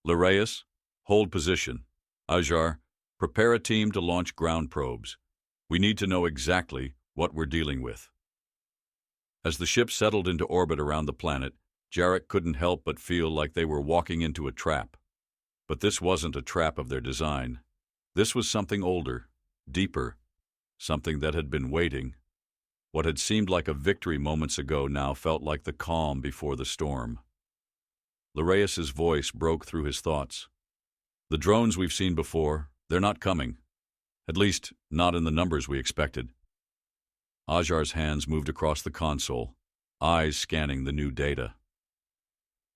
Lyraeus, hold position. Ajar, prepare a team to launch ground probes. We need to know exactly what we're dealing with." As the ship settled into orbit around the planet, Jarek couldn't help but feel like they were walking into a trap. But this wasn't a trap of their design. This was something older, deeper, something that had been waiting. What had seemed like a victory moments ago now felt like the calm before the storm. Lyraeus's voice broke through his thoughts. "The drones we've seen before, they're not coming. At least, not in the numbers we expected." Ajar's hands moved across the console, eyes scanning the new data.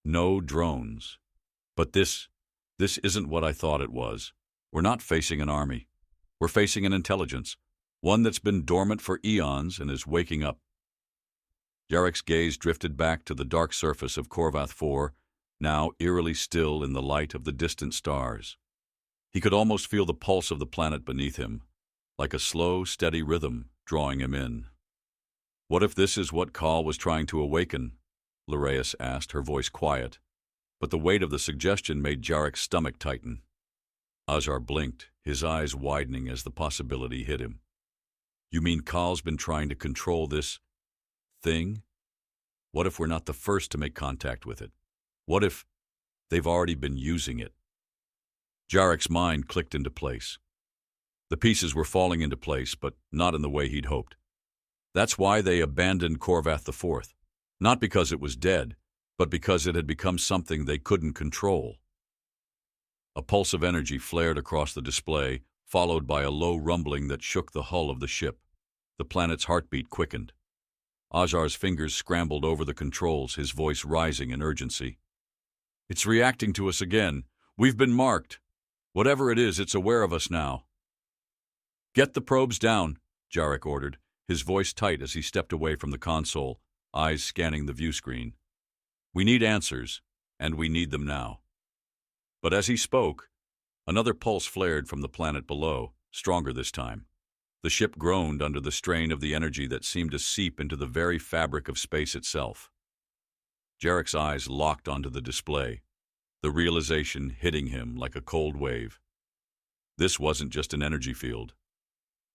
"No drones. But this isn't what I thought it was. We're not facing an army. We're facing an intelligence, one that's been dormant for eons and is waking up." Jarek's gaze drifted back to the dark surface of Corvath IV, now eerily still in the light of the distant stars. He could almost feel the pulse of the planet beneath him, like a slow, steady rhythm drawing him in. "What if this is what Khal was trying to awaken?" Leraeus asked, her voice quiet, but the weight of the suggestion made Jarek's stomach tighten. Ajar blinked, his eyes widening as the possibility hit him. "You mean Khal's been trying to control this thing? What if we're not the first to make contact with it? What if they've already been using it?" Jarek's mind clicked into place. The pieces were falling into place, but not in the way he'd hoped. That's why they abandoned Khorvath IV. Not because it was dead, but because it had become something they couldn't control. A pulse of energy flared across the display, followed by a low rumbling that shook the hull of the ship. The planet's heartbeat quickened. Ajar's fingers scrambled over the controls, his voice rising in urgency. "It's reacting to us again. We've been marked. Whatever it is, it's aware of us now." "Get the probes down," Jarek ordered, his voice tight as he stepped away from the console, eyes scanning the view screen. "We need answers, and we need them now." But as he spoke, another pulse flared from the planet below, stronger this time. The ship groaned under the strain of the energy that seemed to seep into the very fabric of space itself. Jarek's eyes locked onto the display, the realization hitting him like a cold wave. This wasn't just an energy field.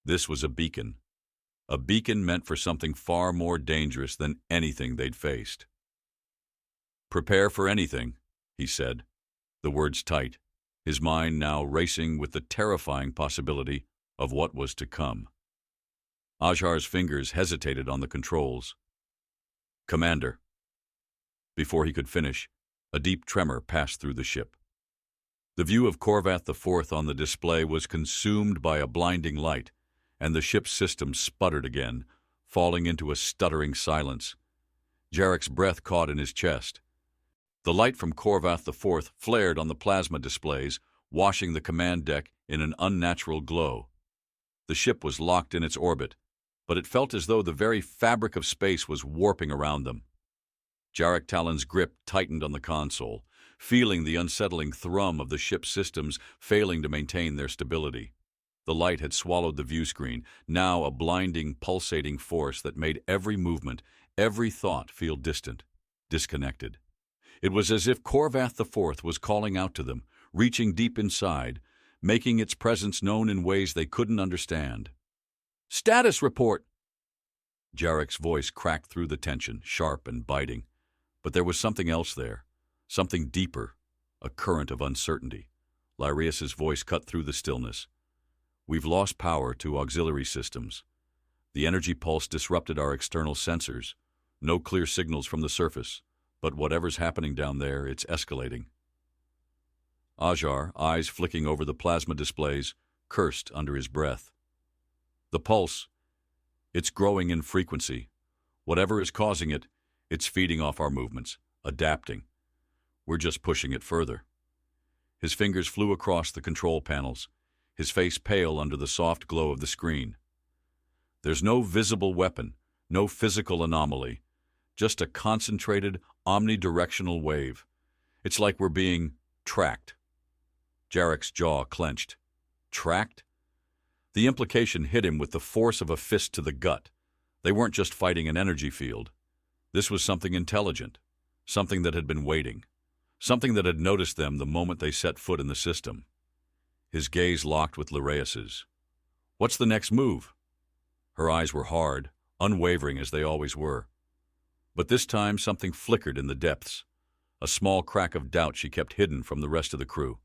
This was a beacon meant for something far more dangerous than anything they'd faced. "Prepare for anything," he said, the words tight, his mind now racing with the terrifying possibility of what was to come. Ajar's fingers hesitated on the controls. "Commander." Before he could finish, a deep tremor passed through the ship. The view of Corvath IV on the display was consumed by a blinding light, and the ship's systems sputtered again, falling into a stuttering silence. Jarek's breath caught in his chest. The light from Khorvath IV flared on the plasma displays, washing the command deck in an unnatural glow. The ship was locked in its orbit, but it felt as though the very fabric of space was warping around them. Jarek Talon's grip tightened on the console, feeling the unsettling thrum of the ship's systems failing to maintain their stability. The light had swallowed the view screen, now a blinding, pulsating force that made every movement, every thought feel distant, disconnected. It was as if Khorvath IV was calling out to them, reaching deep inside, making its presence known in ways they couldn't understand. "Status report!" Jarek's voice cracked through the tension, sharp and biting. But there was something else there, something deeper, a current of uncertainty. Leraeus's voice cut through the stillness. "We've lost power to auxiliary systems. The energy pulse disrupted our external sensors. No clear signals from the surface, but whatever's happening down there, it's escalating." Ajar, eyes flicking over the plasma displays, cursed under his breath. "The pulse, it's growing in frequency. Whatever is causing it, it's feeding off our movements, adapting. We're just pushing it further." His fingers flew across the control panels, his face pale under the soft glow of the screen. "There's no visible weapon, no physical anomaly, just a concentrated, omnidirectional wave. It's like we're being tracked." Jarek's jaw clenched. Tracked? The implication hit him with the force of a fist to the gut. They weren't just fighting an energy field. This was something intelligent, something that had been waiting, something that had noticed them the moment they set foot in the system. His gaze locked with Leraeus's. "What's the next move?" Her eyes were hard, unwavering as they always were. But this time something flickered in the depths, a small crack of doubt she kept hidden from the rest of the crew.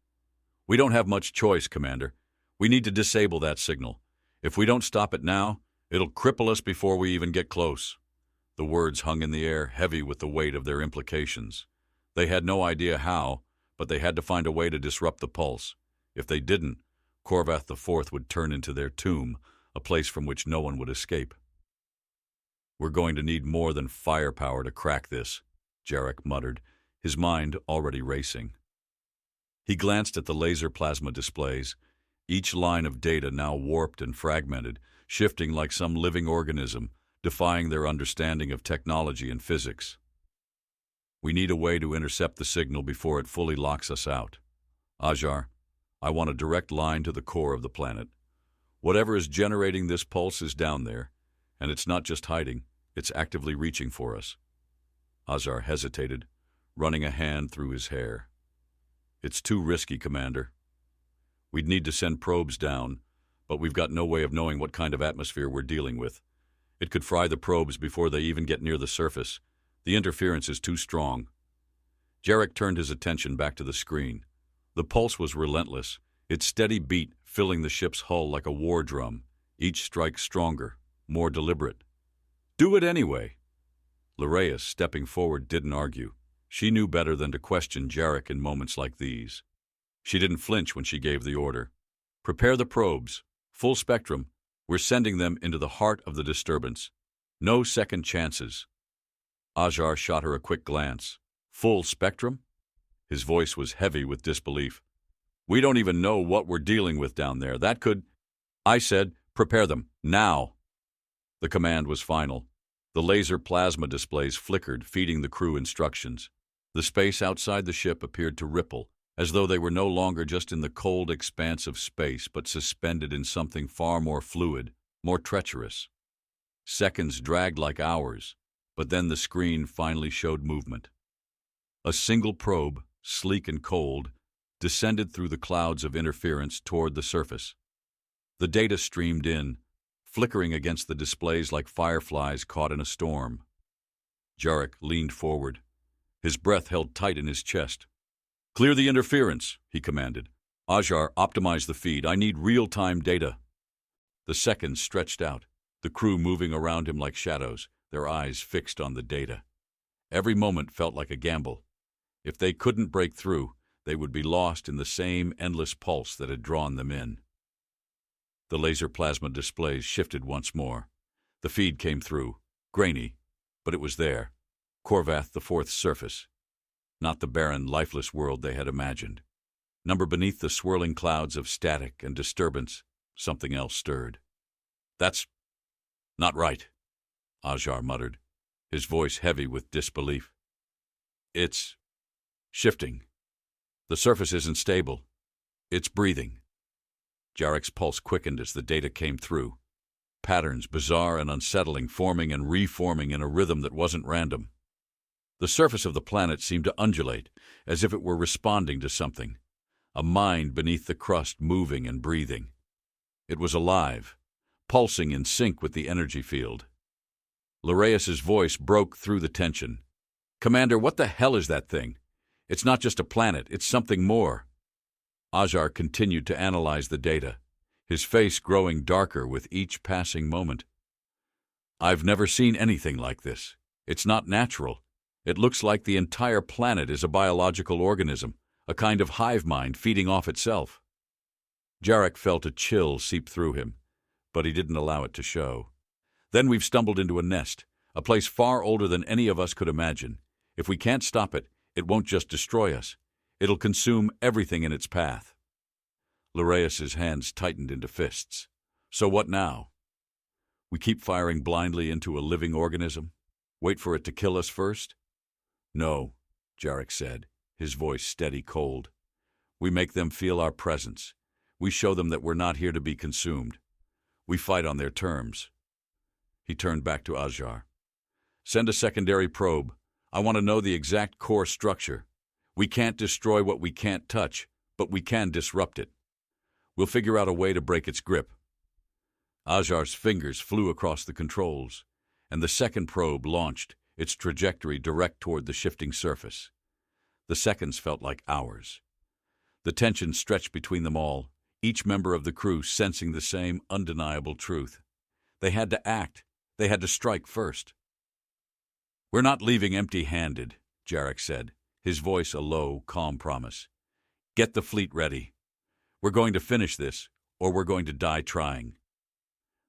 "We don't have much choice, Commander. We need to disable that signal. If we don't stop it now, it'll cripple us before we even get close." The words hung in the air, heavy with the weight of their implications. They had no idea how, but they had to find a way to disrupt the pulse. If they didn't, Khorvath IV would turn into their tomb, a place from which no one would escape. "We're going to need more than firepower to crack this," Jarek muttered, his mind already racing. He glanced at the laser plasma displays, each line of data now warped and fragmented, shifting like some living organism, defying their understanding of technology and physics. We need a way to intercept the signal before it fully locks us out. Ajar, I want a direct line to the core of the planet. Whatever is generating this pulse is down there, and it's not just hiding, it's actively reaching for us. Ajar hesitated, running a hand through his hair. It's too risky, Commander. We'd need to send probes down, but we've got no way of knowing what kind of atmosphere we're dealing with. It could fry the probes before they even get near the surface. The interference is too strong. Jarek turned his attention back to the screen. The pulse was relentless, its steady beat filling the ship's hull like a war drum, each strike stronger, more deliberate. Do it anyway. Leraeus, stepping forward, didn't argue. She knew better than to question Jarek in moments like these. She didn't flinch when she gave the order. Prepare the probes. Full spectrum. We're sending them into the heart of the disturbance. No second chances. Ajar shot her a quick glance. Full spectrum? His voice was heavy with disbelief. We don't even know what we're dealing with down there. That could... I said, prepare them, now. The command was final. The laser plasma displays flickered, feeding the crew instructions. The space outside the ship appeared to ripple, as though they were no longer just in the cold expanse of space, but suspended in something far more fluid, more treacherous. Seconds dragged like hours, but then the screen finally showed movement. A single probe, sleek and cold, descended through the clouds of interference toward the surface. The data streamed in, flickering against the displays like fireflies caught in a storm. Jarek leaned forward. His breath held tight in his chest. Clear the interference, he commanded. Ajar, optimize the feed. I need real-time data. The seconds stretched out, the crew moving around him like shadows, their eyes fixed on the data. Every moment felt like a gamble. If they couldn't break through, they would be lost in the same endless pulse that had drawn them in. The laser plasma displays shifted once more. The feed came through, grainy, but it was there. Khorvath IV's surface. Not the barren, lifeless world they had imagined. Number beneath the swirling clouds of static and disturbance, something else stirred. That's not right, Ajar muttered, his voice heavy with disbelief. It's shifting. The surface isn't stable. It's breathing. Jarek's pulse quickened as the data came through. Patterns, bizarre and unsettling, forming and reforming in a rhythm that wasn't random. The surface of the planet seemed to undulate, as if it were responding to something. A mind beneath the crust moving and breathing. It was alive, pulsing in sync with the energy field. Leraeus's voice broke through the tension. Commander, what the hell is that thing? It's not just a planet, it's something more. Ajar continued to analyze the data, his face growing darker with each passing moment. I've never seen anything like this. It's not natural. It looks like the entire planet is a biological organism, a kind of hive mind feeding off itself. Jarek felt a chill seep through him, but he didn't allow it to show. Then we've stumbled into a nest, a place far older than any of us could imagine. If we can't stop it, it won't just destroy us. It'll consume everything in its path. Leraeus's hands tightened into fists. So what now? We keep firing blindly into a living organism? Wait for it to kill us first? No, Jarek said, his voice steady cold. We make them feel our presence. We show them that we're not here to be consumed. We fight on their terms. He turned back to Ajar. Send a secondary probe. I want to know the exact core structure. We can't destroy what we can't touch, but we can disrupt it. We'll figure out a way to break its grip. Ajar's fingers flew across the controls, and the second probe launched, its trajectory direct toward the shifting surface. The seconds felt like hours. The tension stretched between them all, each member of the crew sensing the same undeniable truth. They had to act. They had to strike first. We're not leaving empty-handed, Jarek said, his voice a low, calm promise. Get the fleet ready. We're going to finish this, or we're going to die trying.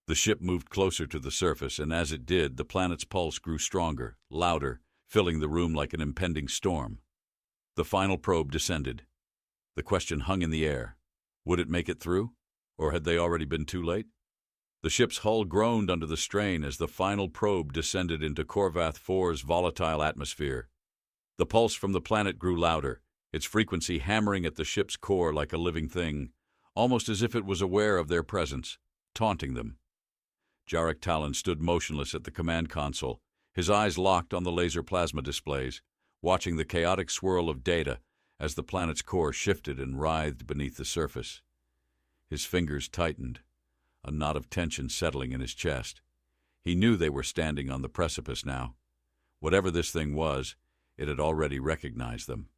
The ship moved closer to the surface, and as it did, the planet's pulse grew stronger, louder, filling the room like an impending storm. The final probe descended. The question hung in the air. Would it make it through? Or had they already been too late? The ship's hull groaned under the strain as the final probe descended into Corvath IV's volatile atmosphere. The pulse from the planet grew louder, its frequency hammering at the ship's core like a living thing, almost as if it was aware of their presence, taunting them. Jarek Talon stood motionless at the command console, his eyes locked on the laser plasma displays, watching the chaotic swirl of data as the planet's core shifted and writhed beneath the surface. His fingers tightened, a knot of tension settling in his chest. He knew they were standing on the precipice now. Whatever this thing was, it had already recognized them.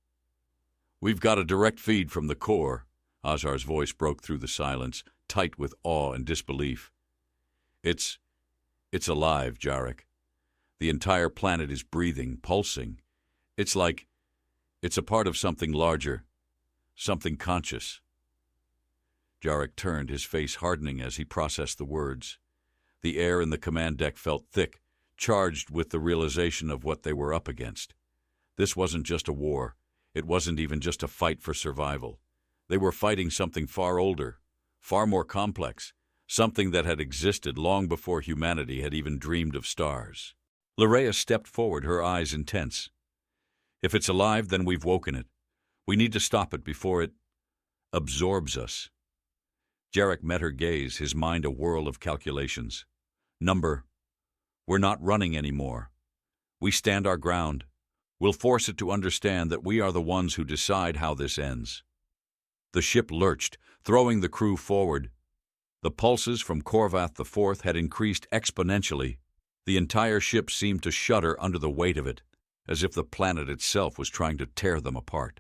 "We've got a direct feed from the core," Azar's voice broke through the silence, tight with awe and disbelief. It's alive, Jarek. The entire planet is breathing, pulsing. It's like it's a part of something larger, something conscious. Jarek turned, his face hardening as he processed the words. The air in the command deck felt thick, charged with the realization of what they were up against. This wasn't just a war. It wasn't even just a fight for survival. They were fighting something far older, far more complex, something that had existed long before humanity had even dreamed of stars. Larea stepped forward, her eyes intense. "If it's alive, then we've woken it. We need to stop it before it absorbs us." Jarek met her gaze, his mind a whirl of calculations. "Number, we're not running anymore. We stand our ground. We'll force it to understand that we are the ones who decide how this ends." The ship lurched, throwing the crew forward. The pulses from Khorvath IV had increased exponentially. The entire ship seemed to shudder under the weight of it, as if the planet itself was trying to tear them apart.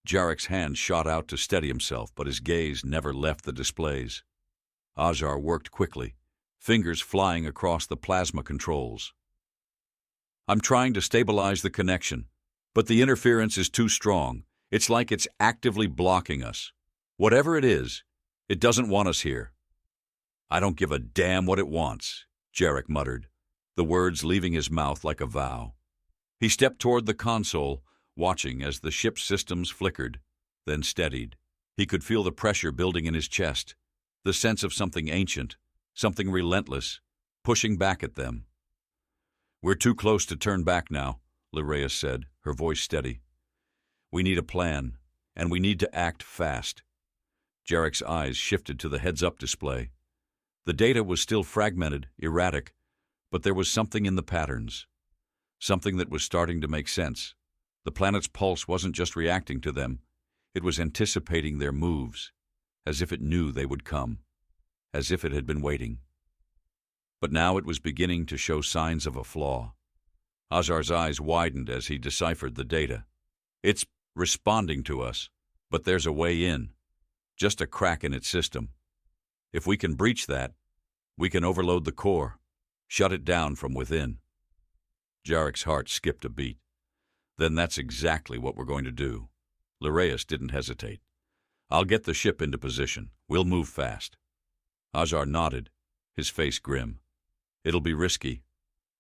Jarek's hand shot out to steady himself, but his gaze never left the displays. Azar worked quickly, fingers flying across the plasma controls. "I'm trying to stabilize the connection, but the interference is too strong. It's like it's actively blocking us. Whatever it is, it doesn't want us here." "I don't give a damn what it wants," Jarek muttered, the words leaving his mouth like a vow. He stepped toward the console, watching as the ship's systems flickered, then steadied. He could feel the pressure building in his chest, the sense of something ancient, something relentless, pushing back at them. "We're too close to turn back now," Larea said, her voice steady. "We need a plan, and we need to act fast." Jarek's eyes shifted to the heads-up display. The data was still fragmented, erratic, but there was something in the patterns, something that was starting to make sense. The planet's pulse wasn't just reacting to them, it was anticipating their moves, as if it knew they would come, as if it had been waiting. But now it was beginning to show signs of a flaw. Azar's eyes widened as he deciphered the data. "It's responding to us, but there's a way in, just a crack in its system. If we can breach that, we can overload the core, shut it down from within." Jarek's heart skipped a beat. "Then that's exactly what we're going to do." Larea didn't hesitate. "I'll get the ship into position. We'll move fast." Azar nodded, his face grim. "It'll be risky.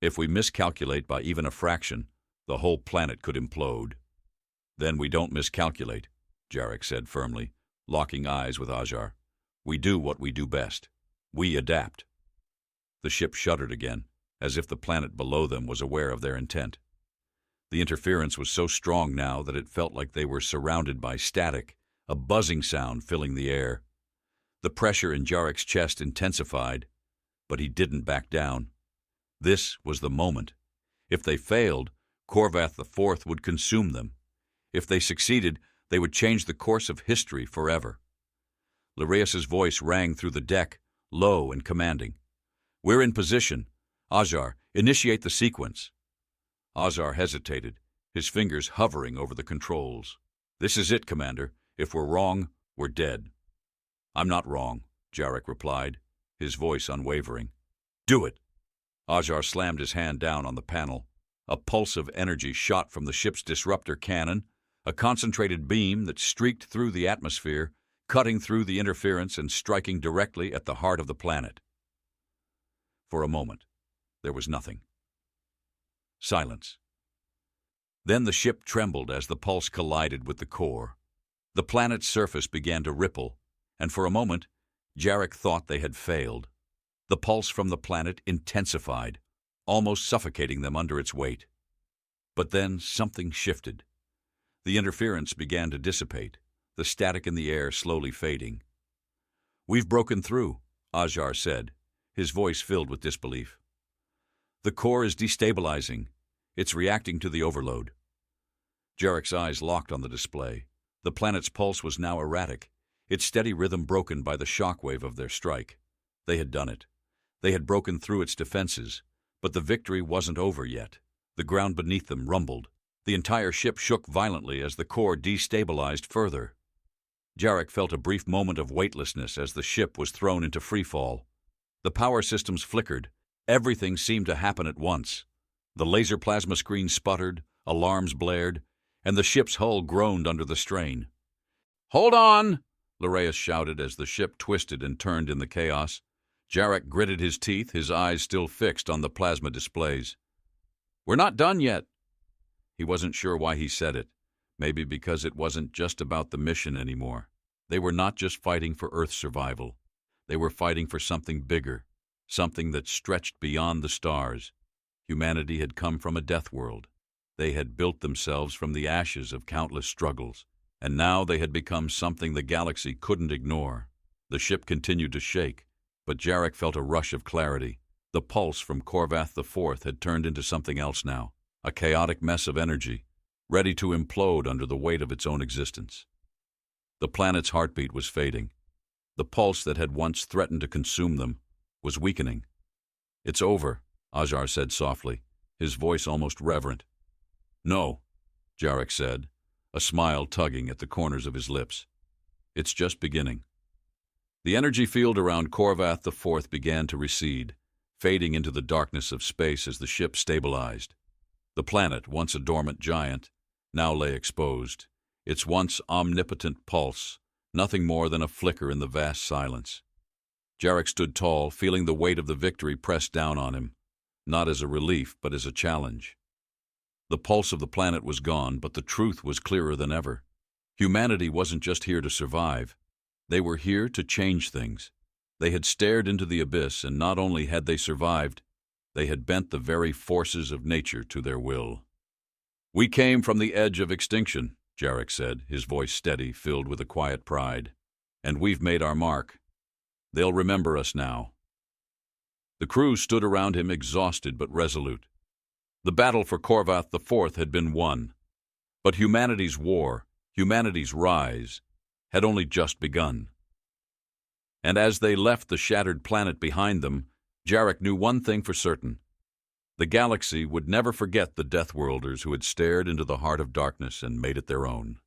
If we miscalculate by even a fraction, the whole planet could implode." "Then we don't miscalculate," Jarek said firmly, locking eyes with Azar. "We do what we do best. We adapt." The ship shuddered again, as if the planet below them was aware of their intent. The interference was so strong now that it felt like they were surrounded by static, a buzzing sound filling the air. The pressure in Jarek's chest intensified, but he didn't back down. This was the moment. If they failed, Khorvath IV would consume them. If they succeeded, they would change the course of history forever. Lareus's voice rang through the deck, low and commanding. "We're in position. Azar, initiate the sequence." Azar hesitated, his fingers hovering over the controls. "This is it, Commander. If we're wrong, we're dead." "I'm not wrong," Jarek replied, his voice unwavering. "Do it." Azar slammed his hand down on the panel. A pulse of energy shot from the ship's disruptor cannon, a concentrated beam that streaked through the atmosphere, cutting through the interference and striking directly at the heart of the planet. For a moment, there was nothing. Silence. Then the ship trembled as the pulse collided with the core. The planet's surface began to ripple, and for a moment, Jarek thought they had failed. The pulse from the planet intensified, almost suffocating them under its weight. But then something shifted. The interference began to dissipate, the static in the air slowly fading. "We've broken through," Ajar said, his voice filled with disbelief. "The core is destabilizing. It's reacting to the overload." Jarek's eyes locked on the display. The planet's pulse was now erratic, its steady rhythm broken by the shockwave of their strike. They had done it. They had broken through its defenses, but the victory wasn't over yet. The ground beneath them rumbled. The entire ship shook violently as the core destabilized further. Jarek felt a brief moment of weightlessness as the ship was thrown into freefall. The power systems flickered. Everything seemed to happen at once. The laser plasma screen sputtered, alarms blared, and the ship's hull groaned under the strain. "Hold on!" Laraeus shouted as the ship twisted and turned in the chaos. Jarek gritted his teeth, his eyes still fixed on the plasma displays. "We're not done yet." He wasn't sure why he said it. Maybe because it wasn't just about the mission anymore. They were not just fighting for Earth's survival. They were fighting for something bigger, something that stretched beyond the stars. Humanity had come from a death world. They had built themselves from the ashes of countless struggles, and now they had become something the galaxy couldn't ignore. The ship continued to shake, but Jarek felt a rush of clarity. The pulse from Khorvath IV had turned into something else now, a chaotic mess of energy, ready to implode under the weight of its own existence. The planet's heartbeat was fading. The pulse that had once threatened to consume them was weakening. "It's over," Ajar said softly, his voice almost reverent. "No," Jarek said, a smile tugging at the corners of his lips. "It's just beginning." The energy field around Khorvath IV began to recede, fading into the darkness of space as the ship stabilized. The planet, once a dormant giant, now lay exposed, its once omnipotent pulse, nothing more than a flicker in the vast silence. Jarek stood tall, feeling the weight of the victory pressed down on him, not as a relief but as a challenge. The pulse of the planet was gone, but the truth was clearer than ever. Humanity wasn't just here to survive. They were here to change things. They had stared into the abyss, and not only had they survived, they had bent the very forces of nature to their will. "We came from the edge of extinction," Jarek said, his voice steady, filled with a quiet pride. "And we've made our mark. They'll remember us now." The crew stood around him, exhausted but resolute. The battle for Khorvath IV had been won, but humanity's war, humanity's rise, had only just begun. And as they left the shattered planet behind them, Jarek knew one thing for certain. The galaxy would never forget the Deathworlders who had stared into the heart of darkness and made it their own.